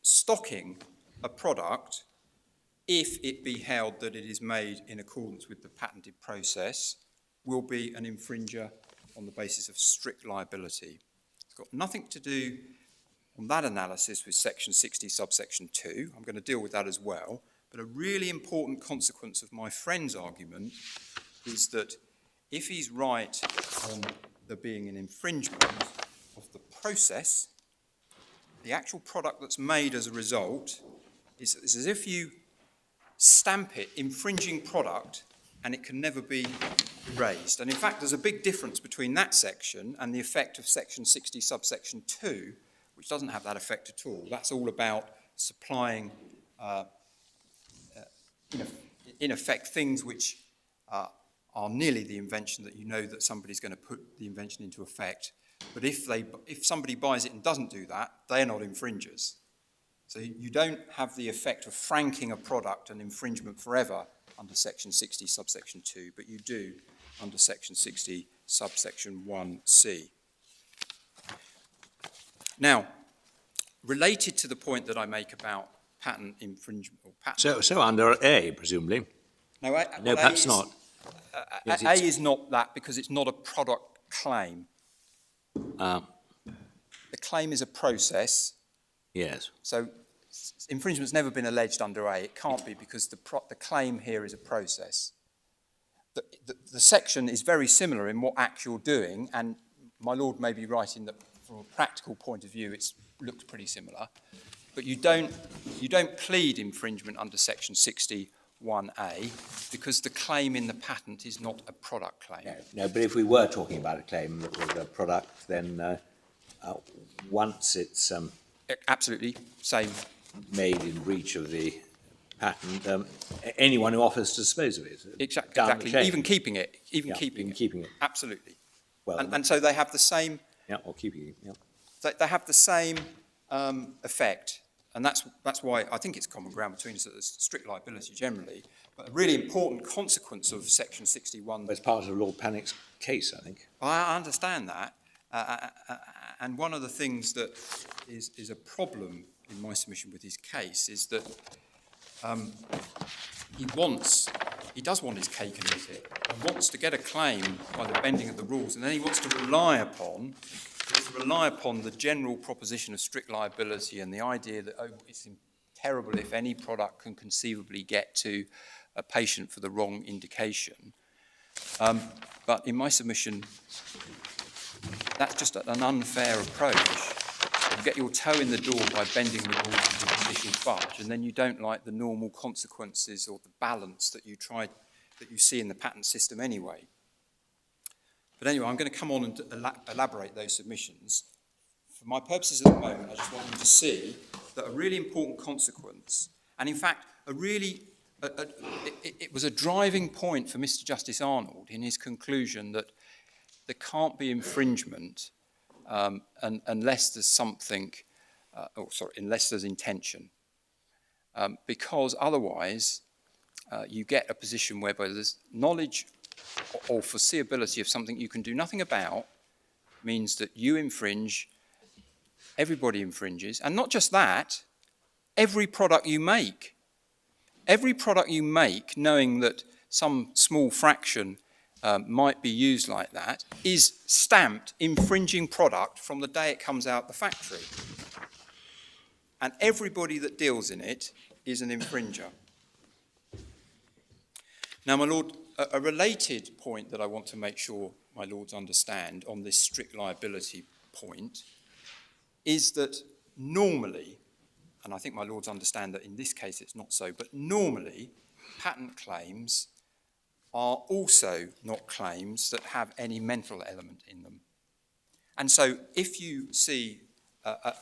stocking a product, if it be held that it is made in accordance with the patented process, will be an infringer on the basis of strict liability. It's got nothing to do on that analysis with section 60 subsection 2. I'm going to deal with that as well. But a really important consequence of my friend's argument is that if he's right on there being an infringement of the process, the actual product that's made as a result is as if you stamp it infringing product and it can never be erased. And in fact, there's a big difference between that section and the effect of section 60 subsection 2, which doesn't have that effect at all. That's all about supplying in effect things which are nearly the invention that you know that somebody's going to put the invention into effect. But if somebody buys it and doesn't do that, they're not infringers. So you don't have the effect of franking a product and infringement forever under section 60 subsection 2, but you do under section 60 subsection 1C. Now, related to the point that I make about patent infringement or patent... So under A, presumably? No, Perhaps not. Yes, A is not that because it's not a product claim. The claim is a process. Yes. So infringement's never been alleged under A. It can't be because the claim here is a process. The section is very similar in what act you're doing, and my Lord may be right in that from a practical point of view it looks pretty similar, but you don't plead infringement under section 61A because the claim in the patent is not a product claim. No, but if we were talking about a claim that was a product, then once it's Absolutely, same. made in breach of the patent, anyone who offers to dispose of it. Exactly. Even keeping it. Even keeping it. Absolutely. Well, and so they have the same. Yeah, or keeping it. Yeah. They have the same effect. And that's why I think it's common ground between us that there's strict liability generally, but a really important consequence of Section 61. As part of Lord Panic's case, I think. I understand that, and one of the things that is a problem in my submission with his case is that he does want his cake and eat it, and wants to get a claim by the bending of the rules, and then he wants to rely upon the general proposition of strict liability and the idea that it's terrible if any product can conceivably get to a patient for the wrong indication. But in my submission, that's just an unfair approach. You get your toe in the door by bending the rules to the judicial fudge, and then you don't like the normal consequences or the balance that you see in the patent system anyway. But anyway, I'm going to come on and elaborate those submissions. For my purposes at the moment, I just want you to see that a really important consequence, and in fact, it was a driving point for Mr. Justice Arnold in his conclusion that there can't be infringement unless there's something, unless there's intention. Because otherwise, you get a position whereby there's knowledge or foreseeability of something you can do nothing about, means that you infringe, everybody infringes, and not just that, every product you make. Every product you make, knowing that some small fraction might be used like that, is stamped infringing product from the day it comes out the factory. And everybody that deals in it is an infringer. Now, my Lord, a related point that I want to make sure my Lords understand on this strict liability point is that normally, and I think my Lords understand that in this case it's not so, but normally patent claims are also not claims that have any mental element in them. And so if you see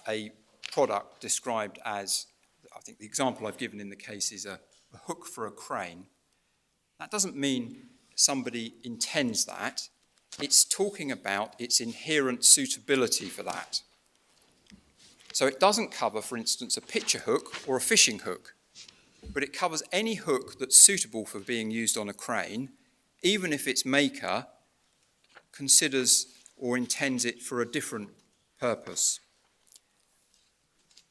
a product described as, I think the example I've given in the case is a hook for a crane, that doesn't mean somebody intends that. It's talking about its inherent suitability for that. So it doesn't cover, for instance, a picture hook or a fishing hook, but it covers any hook that's suitable for being used on a crane, even if its maker considers or intends it for a different purpose.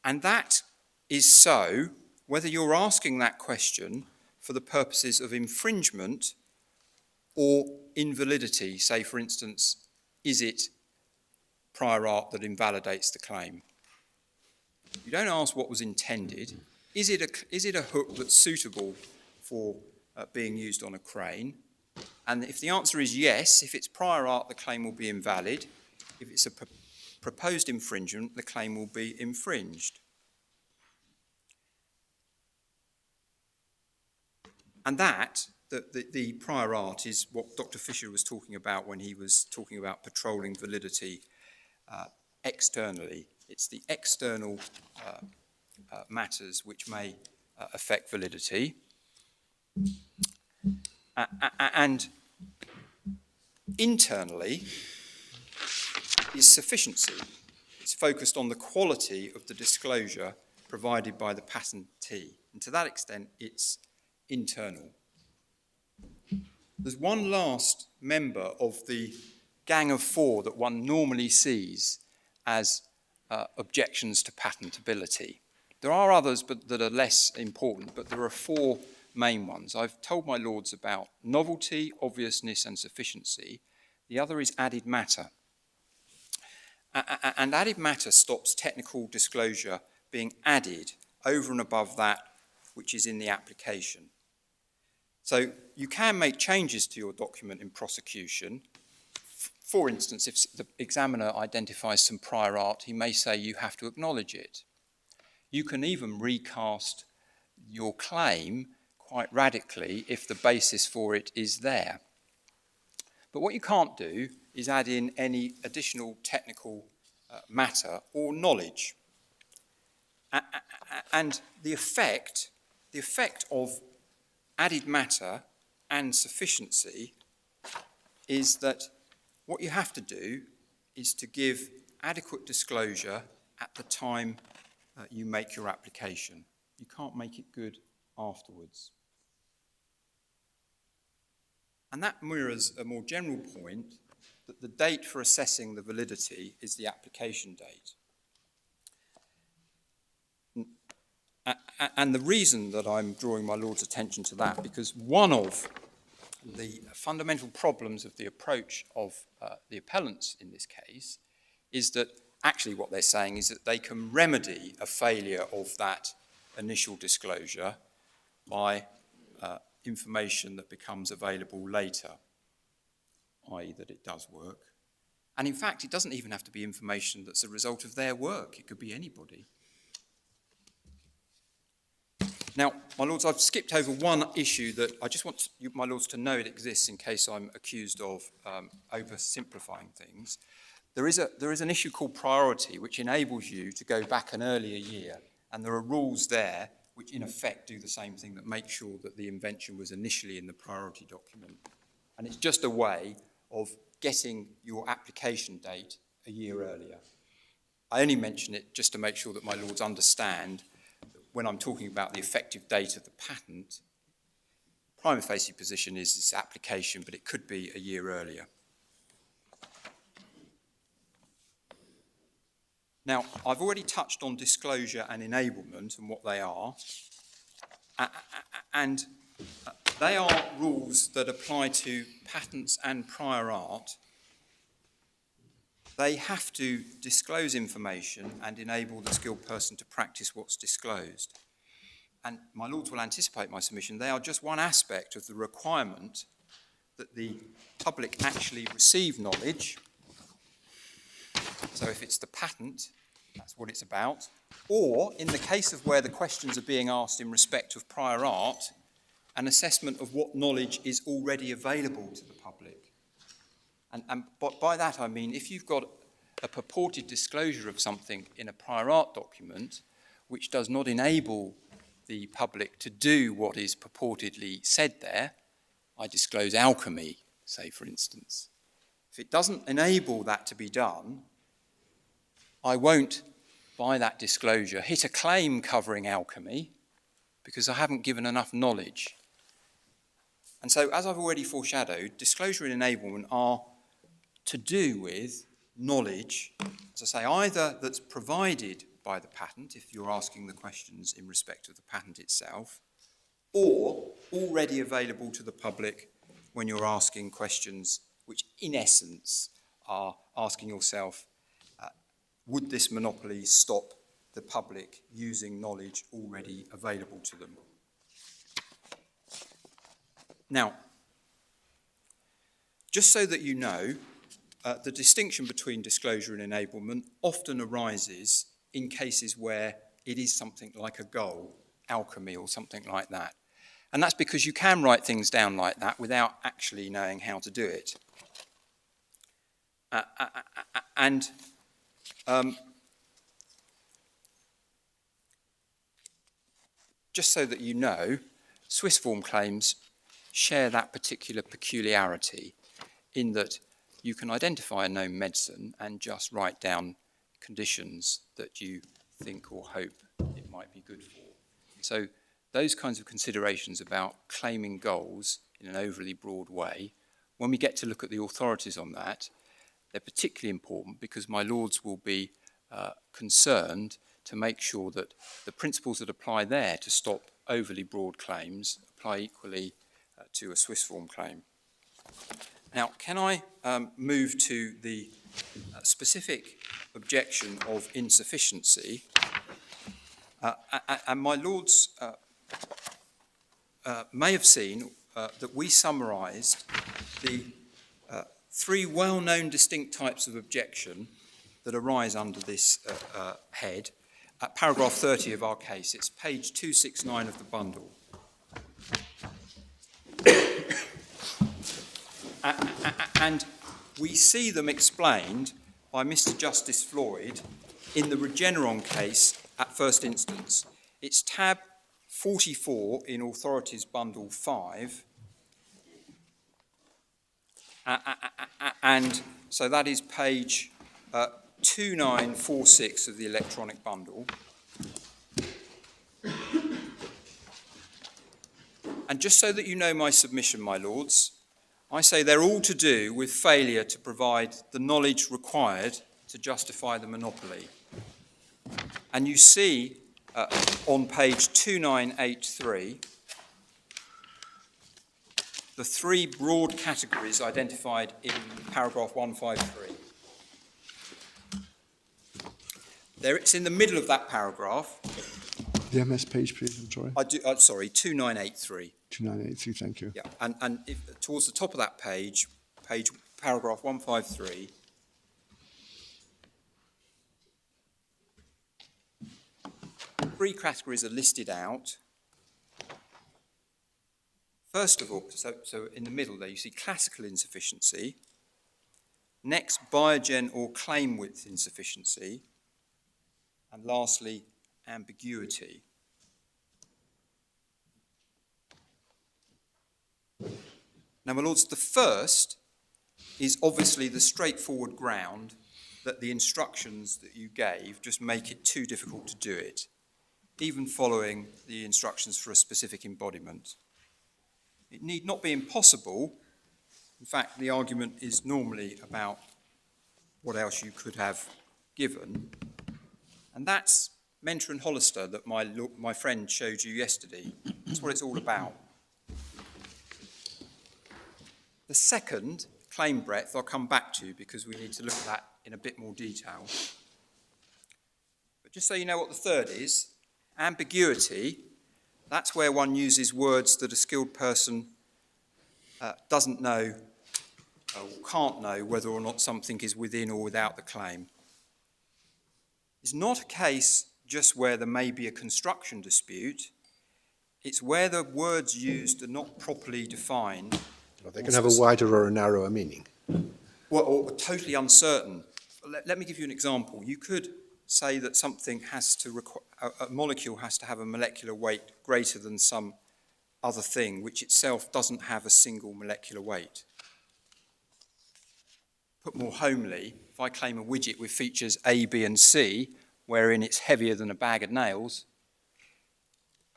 And that is so whether you're asking that question for the purposes of infringement or invalidity. Say, for instance, is it prior art that invalidates the claim? You don't ask what was intended. Is it a hook that's suitable for being used on a crane? And if the answer is yes, if it's prior art, the claim will be invalid. If it's a proposed infringement, the claim will be infringed. And that, the prior art, is what Dr. Fisher was talking about when he was talking about patrolling validity externally. It's the external matters which may affect validity. And internally is sufficiency. It's focused on the quality of the disclosure provided by the patentee. And to that extent, it's internal. There's one last member of the gang of four that one normally sees as objections to patentability. There are others that are less important, but there are four main ones. I've told my Lords about novelty, obviousness, and sufficiency. The other is added matter. And added matter stops technical disclosure being added over and above that which is in the application. So you can make changes to your document in prosecution. For instance, if the examiner identifies some prior art, he may say you have to acknowledge it. You can even recast your claim quite radically if the basis for it is there. But what you can't do is add in any additional technical matter or knowledge. And the effect of added matter and sufficiency is that what you have to do is to give adequate disclosure at the time you make your application. You can't make it good afterwards. And that mirrors a more general point that the date for assessing the validity is the application date. And the reason that I'm drawing my Lord's attention to that, because one of the fundamental problems of the approach of the appellants in this case is that actually what they're saying is that they can remedy a failure of that initial disclosure by information that becomes available later, i.e. that it does work. And in fact, it doesn't even have to be information that's a result of their work. It could be anybody. Now, my Lords, I've skipped over one issue that I just want you, my Lords, to know it exists in case I'm accused of oversimplifying things. There is an issue called priority, which enables you to go back an earlier year, and there are rules there which in effect do the same thing, that make sure that the invention was initially in the priority document. And it's just a way of getting your application date a year earlier. I only mention it just to make sure that my Lords understand that when I'm talking about the effective date of the patent, prima facie position is its application, but it could be a year earlier. Now, I've already touched on disclosure and enablement and what they are, and they are rules that apply to patents and prior art. They have to disclose information and enable the skilled person to practice what's disclosed. And my Lords will anticipate my submission, they are just one aspect of the requirement that the public actually receive knowledge. So if it's the patent, that's what it's about. Or, in the case of where the questions are being asked in respect of prior art, an assessment of what knowledge is already available to the public. And by that I mean, if you've got a purported disclosure of something in a prior art document which does not enable the public to do what is purportedly said there, I disclose alchemy, say for instance. If it doesn't enable that to be done, I won't, by that disclosure, hit a claim covering alchemy because I haven't given enough knowledge. And so, as I've already foreshadowed, disclosure and enablement are to do with knowledge, as I say, either that's provided by the patent, if you're asking the questions in respect of the patent itself, or already available to the public when you're asking questions which, in essence, are asking yourself, would this monopoly stop the public using knowledge already available to them? Now, just so that you know, the distinction between disclosure and enablement often arises in cases where it is something like a goal, alchemy or something like that. And that's because you can write things down like that without actually knowing how to do it. Just so that you know, Swiss form claims share that particular peculiarity in that you can identify a known medicine and just write down conditions that you think or hope it might be good for. So those kinds of considerations about claiming goals in an overly broad way, when we get to look at the authorities on that, they're particularly important because my Lords will be concerned to make sure that the principles that apply there to stop overly broad claims apply equally to a Swiss form claim. Now, can I move to the specific objection of insufficiency? And my Lords may have seen that we summarised the three well-known distinct types of objection that arise under this head at paragraph 30 of our case. It's page 269 of the bundle. And we see them explained by Mr. Justice Floyd in the Regeneron case at first instance. It's tab 44 in Authorities Bundle 5. And so that is page 2946 of the electronic bundle. And just so that you know my submission, my lords, I say they're all to do with failure to provide the knowledge required to justify the monopoly. And you see on page 2983 the three broad categories identified in paragraph 153. There, it's in the middle of that paragraph. The MS page, please, I'm sorry. Sorry, 2983. 2983, thank you. Yeah, and towards the top of that page, paragraph 153, three categories are listed out. First of all, so in the middle there you see classical insufficiency. Next, biogen or claim width insufficiency. And lastly, ambiguity. Now, my lords, the first is obviously the straightforward ground that the instructions that you gave just make it too difficult to do it, even following the instructions for a specific embodiment. It need not be impossible. In fact, the argument is normally about what else you could have given. And that's Mentor and Hollister that my friend showed you yesterday. That's what it's all about. The second, claim breadth, I'll come back to because we need to look at that in a bit more detail. But just so you know what the third is, ambiguity, that's where one uses words that a skilled person doesn't know or can't know whether or not something is within or without the claim. It's not a case just where there may be a construction dispute. It's where the words used are not properly defined. Well, they can have a wider or a narrower meaning. Well, or totally uncertain. Let me give you an example. You could say that something has to a molecule has to have a molecular weight greater than some other thing, which itself doesn't have a single molecular weight. Put more homely, if I claim a widget with features A, B, and C, wherein it's heavier than a bag of nails,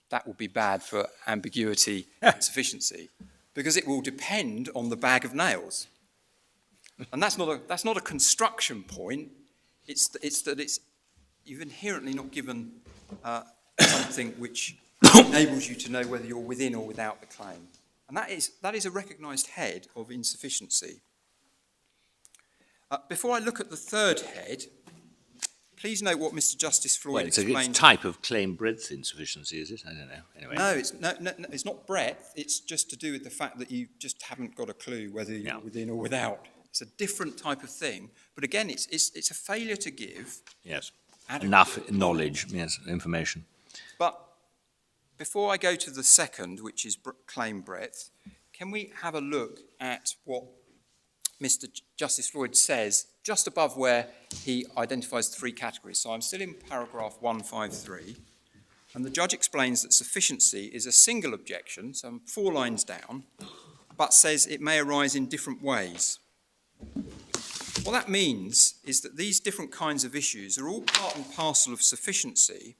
that will be bad for ambiguity and sufficiency, because it will depend on the bag of nails. And that's not a construction point. It's that you've inherently not given something which enables you to know whether you're within or without the claim. And that is a recognised head of insufficiency. Before I look at the third head, please note what Mr. Justice Floyd explained. It's a type of claim breadth insufficiency, is it? I don't know. Anyway. No, it's not breadth. It's just to do with the fact that you just haven't got a clue whether you're within or without. It's a different type of thing. But again, it's a failure to give. Yes. Enough knowledge, yes, information. But before I go to the second, which is claim breadth, can we have a look at what Mr. Justice Floyd says just above where he identifies the three categories? So I'm still in paragraph 153, and the judge explains that sufficiency is a single objection, so I'm 4 lines down, but says it may arise in different ways. What that means is that these different kinds of issues are all part and parcel of sufficiency,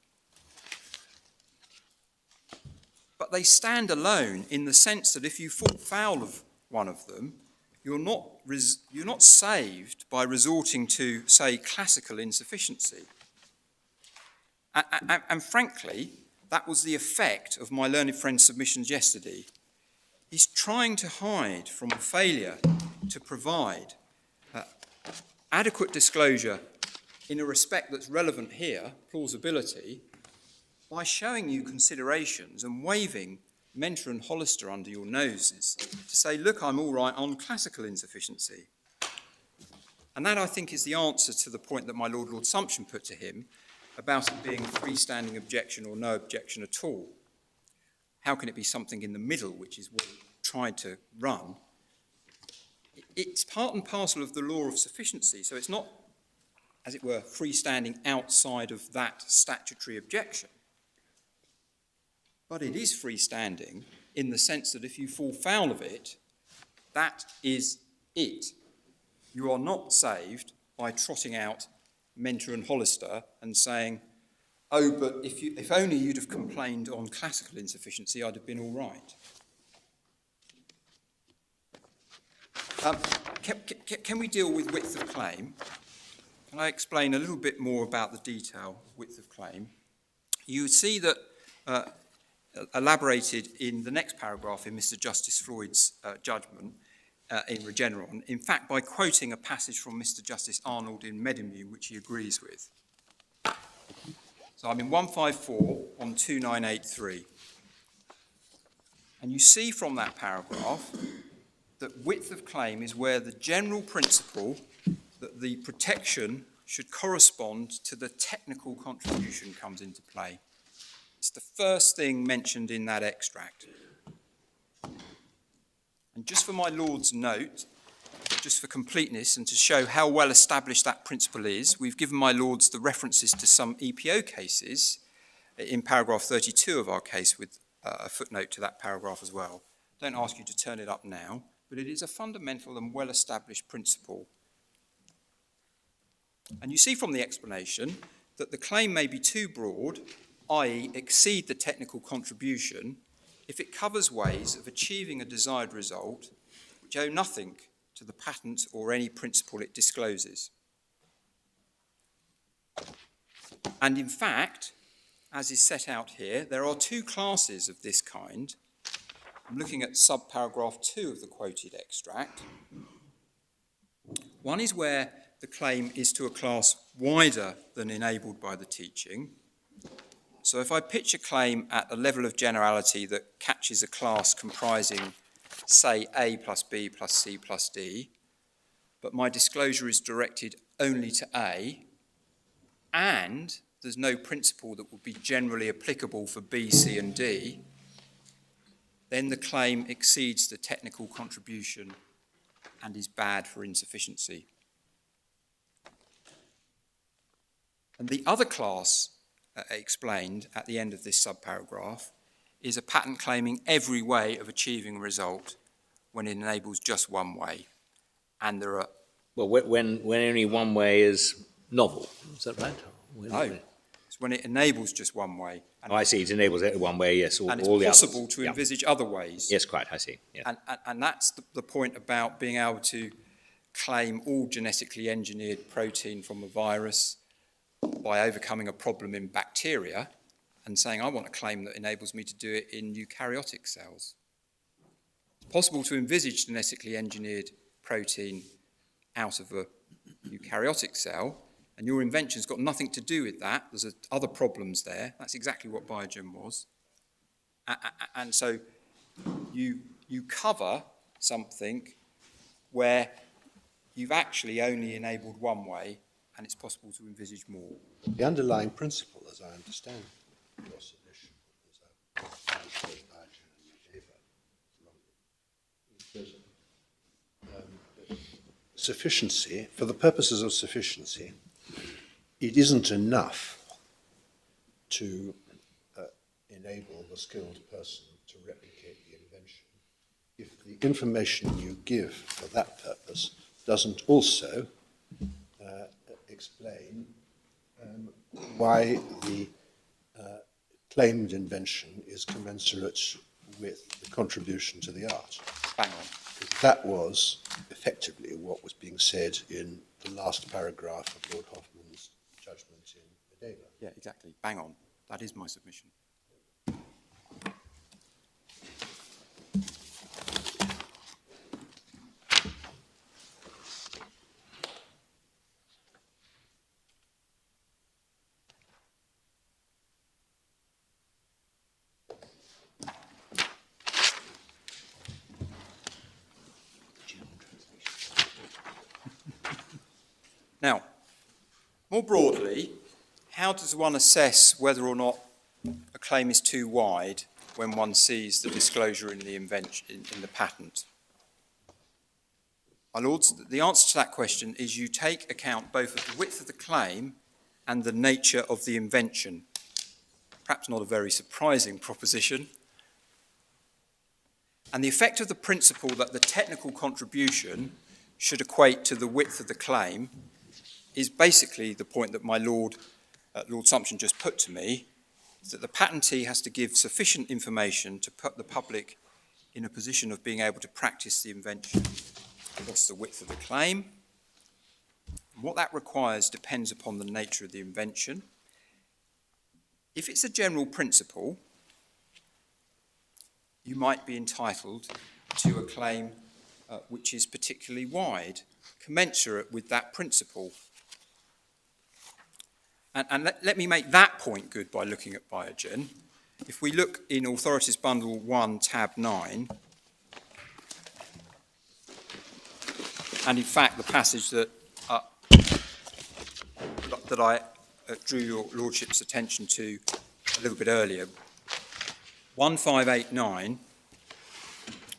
but they stand alone in the sense that if you fall foul of one of them, you're not saved by resorting to, say, classical insufficiency. And frankly, that was the effect of my learned friend's submissions yesterday. He's trying to hide from the failure to provide adequate disclosure in a respect that's relevant here, plausibility, by showing you considerations and waving Mentor and Hollister under your noses to say, look, I'm all right on classical insufficiency. And that, I think, is the answer to the point that my Lord Sumption put to him about it being a freestanding objection or no objection at all. How can it be something in the middle, which is what he tried to run? It's part and parcel of the law of sufficiency, so it's not, as it were, freestanding outside of that statutory objection. But it is freestanding in the sense that if you fall foul of it, that is it. You are not saved by trotting out Mentor and Hollister and saying, oh, but if only you'd have complained on classical insufficiency, I'd have been all right. Can we deal with width of claim? Can I explain a little bit more about the detail of width of claim? You see that elaborated in the next paragraph in Mr. Justice Floyd's judgment in Regeneron, in fact, by quoting a passage from Mr. Justice Arnold in Medimune, which he agrees with. So I'm in 154 on 2983. And you see from that paragraph that width of claim is where the general principle that the protection should correspond to the technical contribution comes into play. It's the first thing mentioned in that extract. And just for my Lord's note, just for completeness and to show how well established that principle is, we've given my Lords the references to some EPO cases in paragraph 32 of our case with a footnote to that paragraph as well. Don't ask you to turn it up now, but it is a fundamental and well-established principle. And you see from the explanation that the claim may be too broad, i.e. exceed the technical contribution, if it covers ways of achieving a desired result which owe nothing to the patent or any principle it discloses. And in fact, as is set out here, there are two classes of this kind. I'm looking at subparagraph 2 of the quoted extract. One is where the claim is to a class wider than enabled by the teaching. So if I pitch a claim at a level of generality that catches a class comprising, say, A plus B plus C plus D, but my disclosure is directed only to A, and there's no principle that would be generally applicable for B, C, and D, then the claim exceeds the technical contribution and is bad for insufficiency. And the other class explained at the end of this subparagraph is a patent claiming every way of achieving a result when it enables just one way. And there are... Well, when only one way is novel, is that right? No, it's when it enables just one way. And Oh, I see, it enables it one way, yes. and it's all the possible others. to Yeah. envisage other ways. Yes, quite, I see. Yeah. And that's the point about being able to claim all genetically engineered protein from a virus by overcoming a problem in bacteria and saying, I want a claim that enables me to do it in eukaryotic cells. It's possible to envisage genetically engineered protein out of a eukaryotic cell, and your invention's got nothing to do with that. There's other problems there. That's exactly what Biogen was. And so you cover something where you've actually only enabled one way, and it's possible to envisage more. The underlying principle, as I understand your submission, as I understood Biogen and Eva, is that sufficiency, for the purposes of sufficiency, it isn't enough to enable the skilled person to replicate the invention if the information you give for that purpose doesn't also explain why the claimed invention is commensurate with the contribution to the art. Bang on. That was effectively what was being said in the last paragraph of Lord Hoffman's judgment in Medela. Yeah, exactly. Bang on. That is my submission. Now, more broadly, how does one assess whether or not a claim is too wide when one sees the disclosure in the invention, in the patent? My lords, the answer to that question is you take account both of the width of the claim and the nature of the invention. Perhaps not a very surprising proposition. And the effect of the principle that the technical contribution should equate to the width of the claim is basically the point that my Lord Sumption just put to me, is that the patentee has to give sufficient information to put the public in a position of being able to practice the invention. across the width of the claim. What that requires depends upon the nature of the invention. If it's a general principle, you might be entitled to a claim which is particularly wide, commensurate with that principle. And let me make that point good by looking at Biogen. If we look in Authorities Bundle 1, tab 9, and in fact the passage that I drew your Lordship's attention to a little bit earlier, 1589,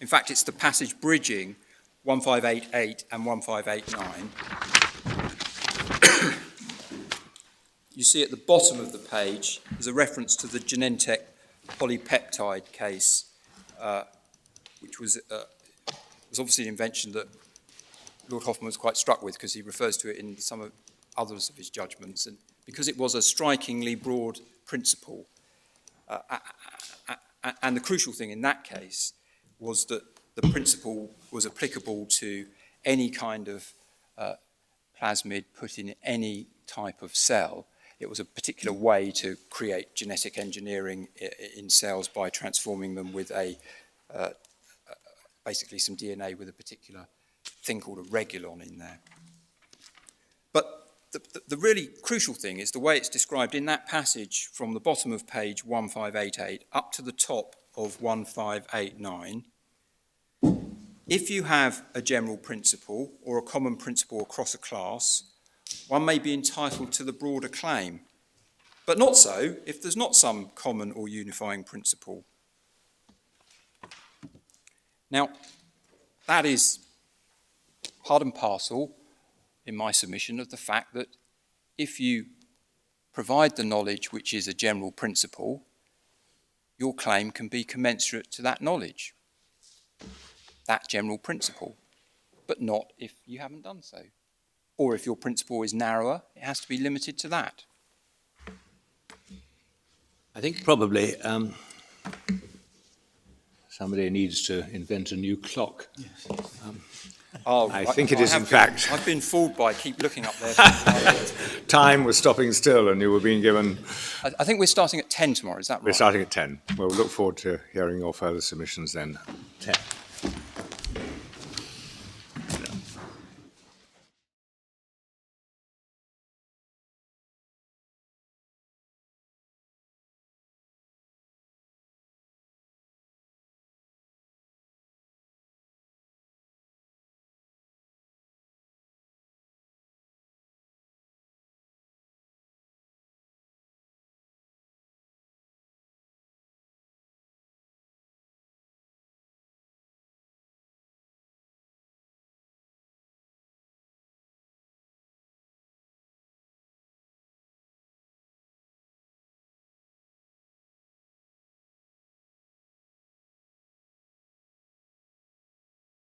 in fact it's the passage bridging 1588 and 1589. You see at the bottom of the page there's a reference to the Genentech polypeptide case, which was obviously an invention that Lord Hoffman was quite struck with because he refers to it in some of others of his judgments, and because it was a strikingly broad principle. And the crucial thing in that case was that the principle was applicable to any kind of plasmid put in any type of cell. It was a particular way to create genetic engineering in cells by transforming them with basically some DNA with a particular thing called a regulon in there. But the really crucial thing is the way it's described in that passage from the bottom of page 1588 up to the top of 1589. If you have a general principle or a common principle across a class, one may be entitled to the broader claim, but not so if there's not some common or unifying principle. Now, that is part and parcel in my submission of the fact that if you provide the knowledge which is a general principle, your claim can be commensurate to that knowledge, that general principle, but not if you haven't done so. Or if your principle is narrower, it has to be limited to that. I think probably somebody needs to invent a new clock. I think it is, in fact. I've been fooled by keep looking up there. Time was stopping still and you were being given... I think we're starting at 10 tomorrow, is that right? We're starting at 10. We'll look forward to hearing your further submissions then. 10.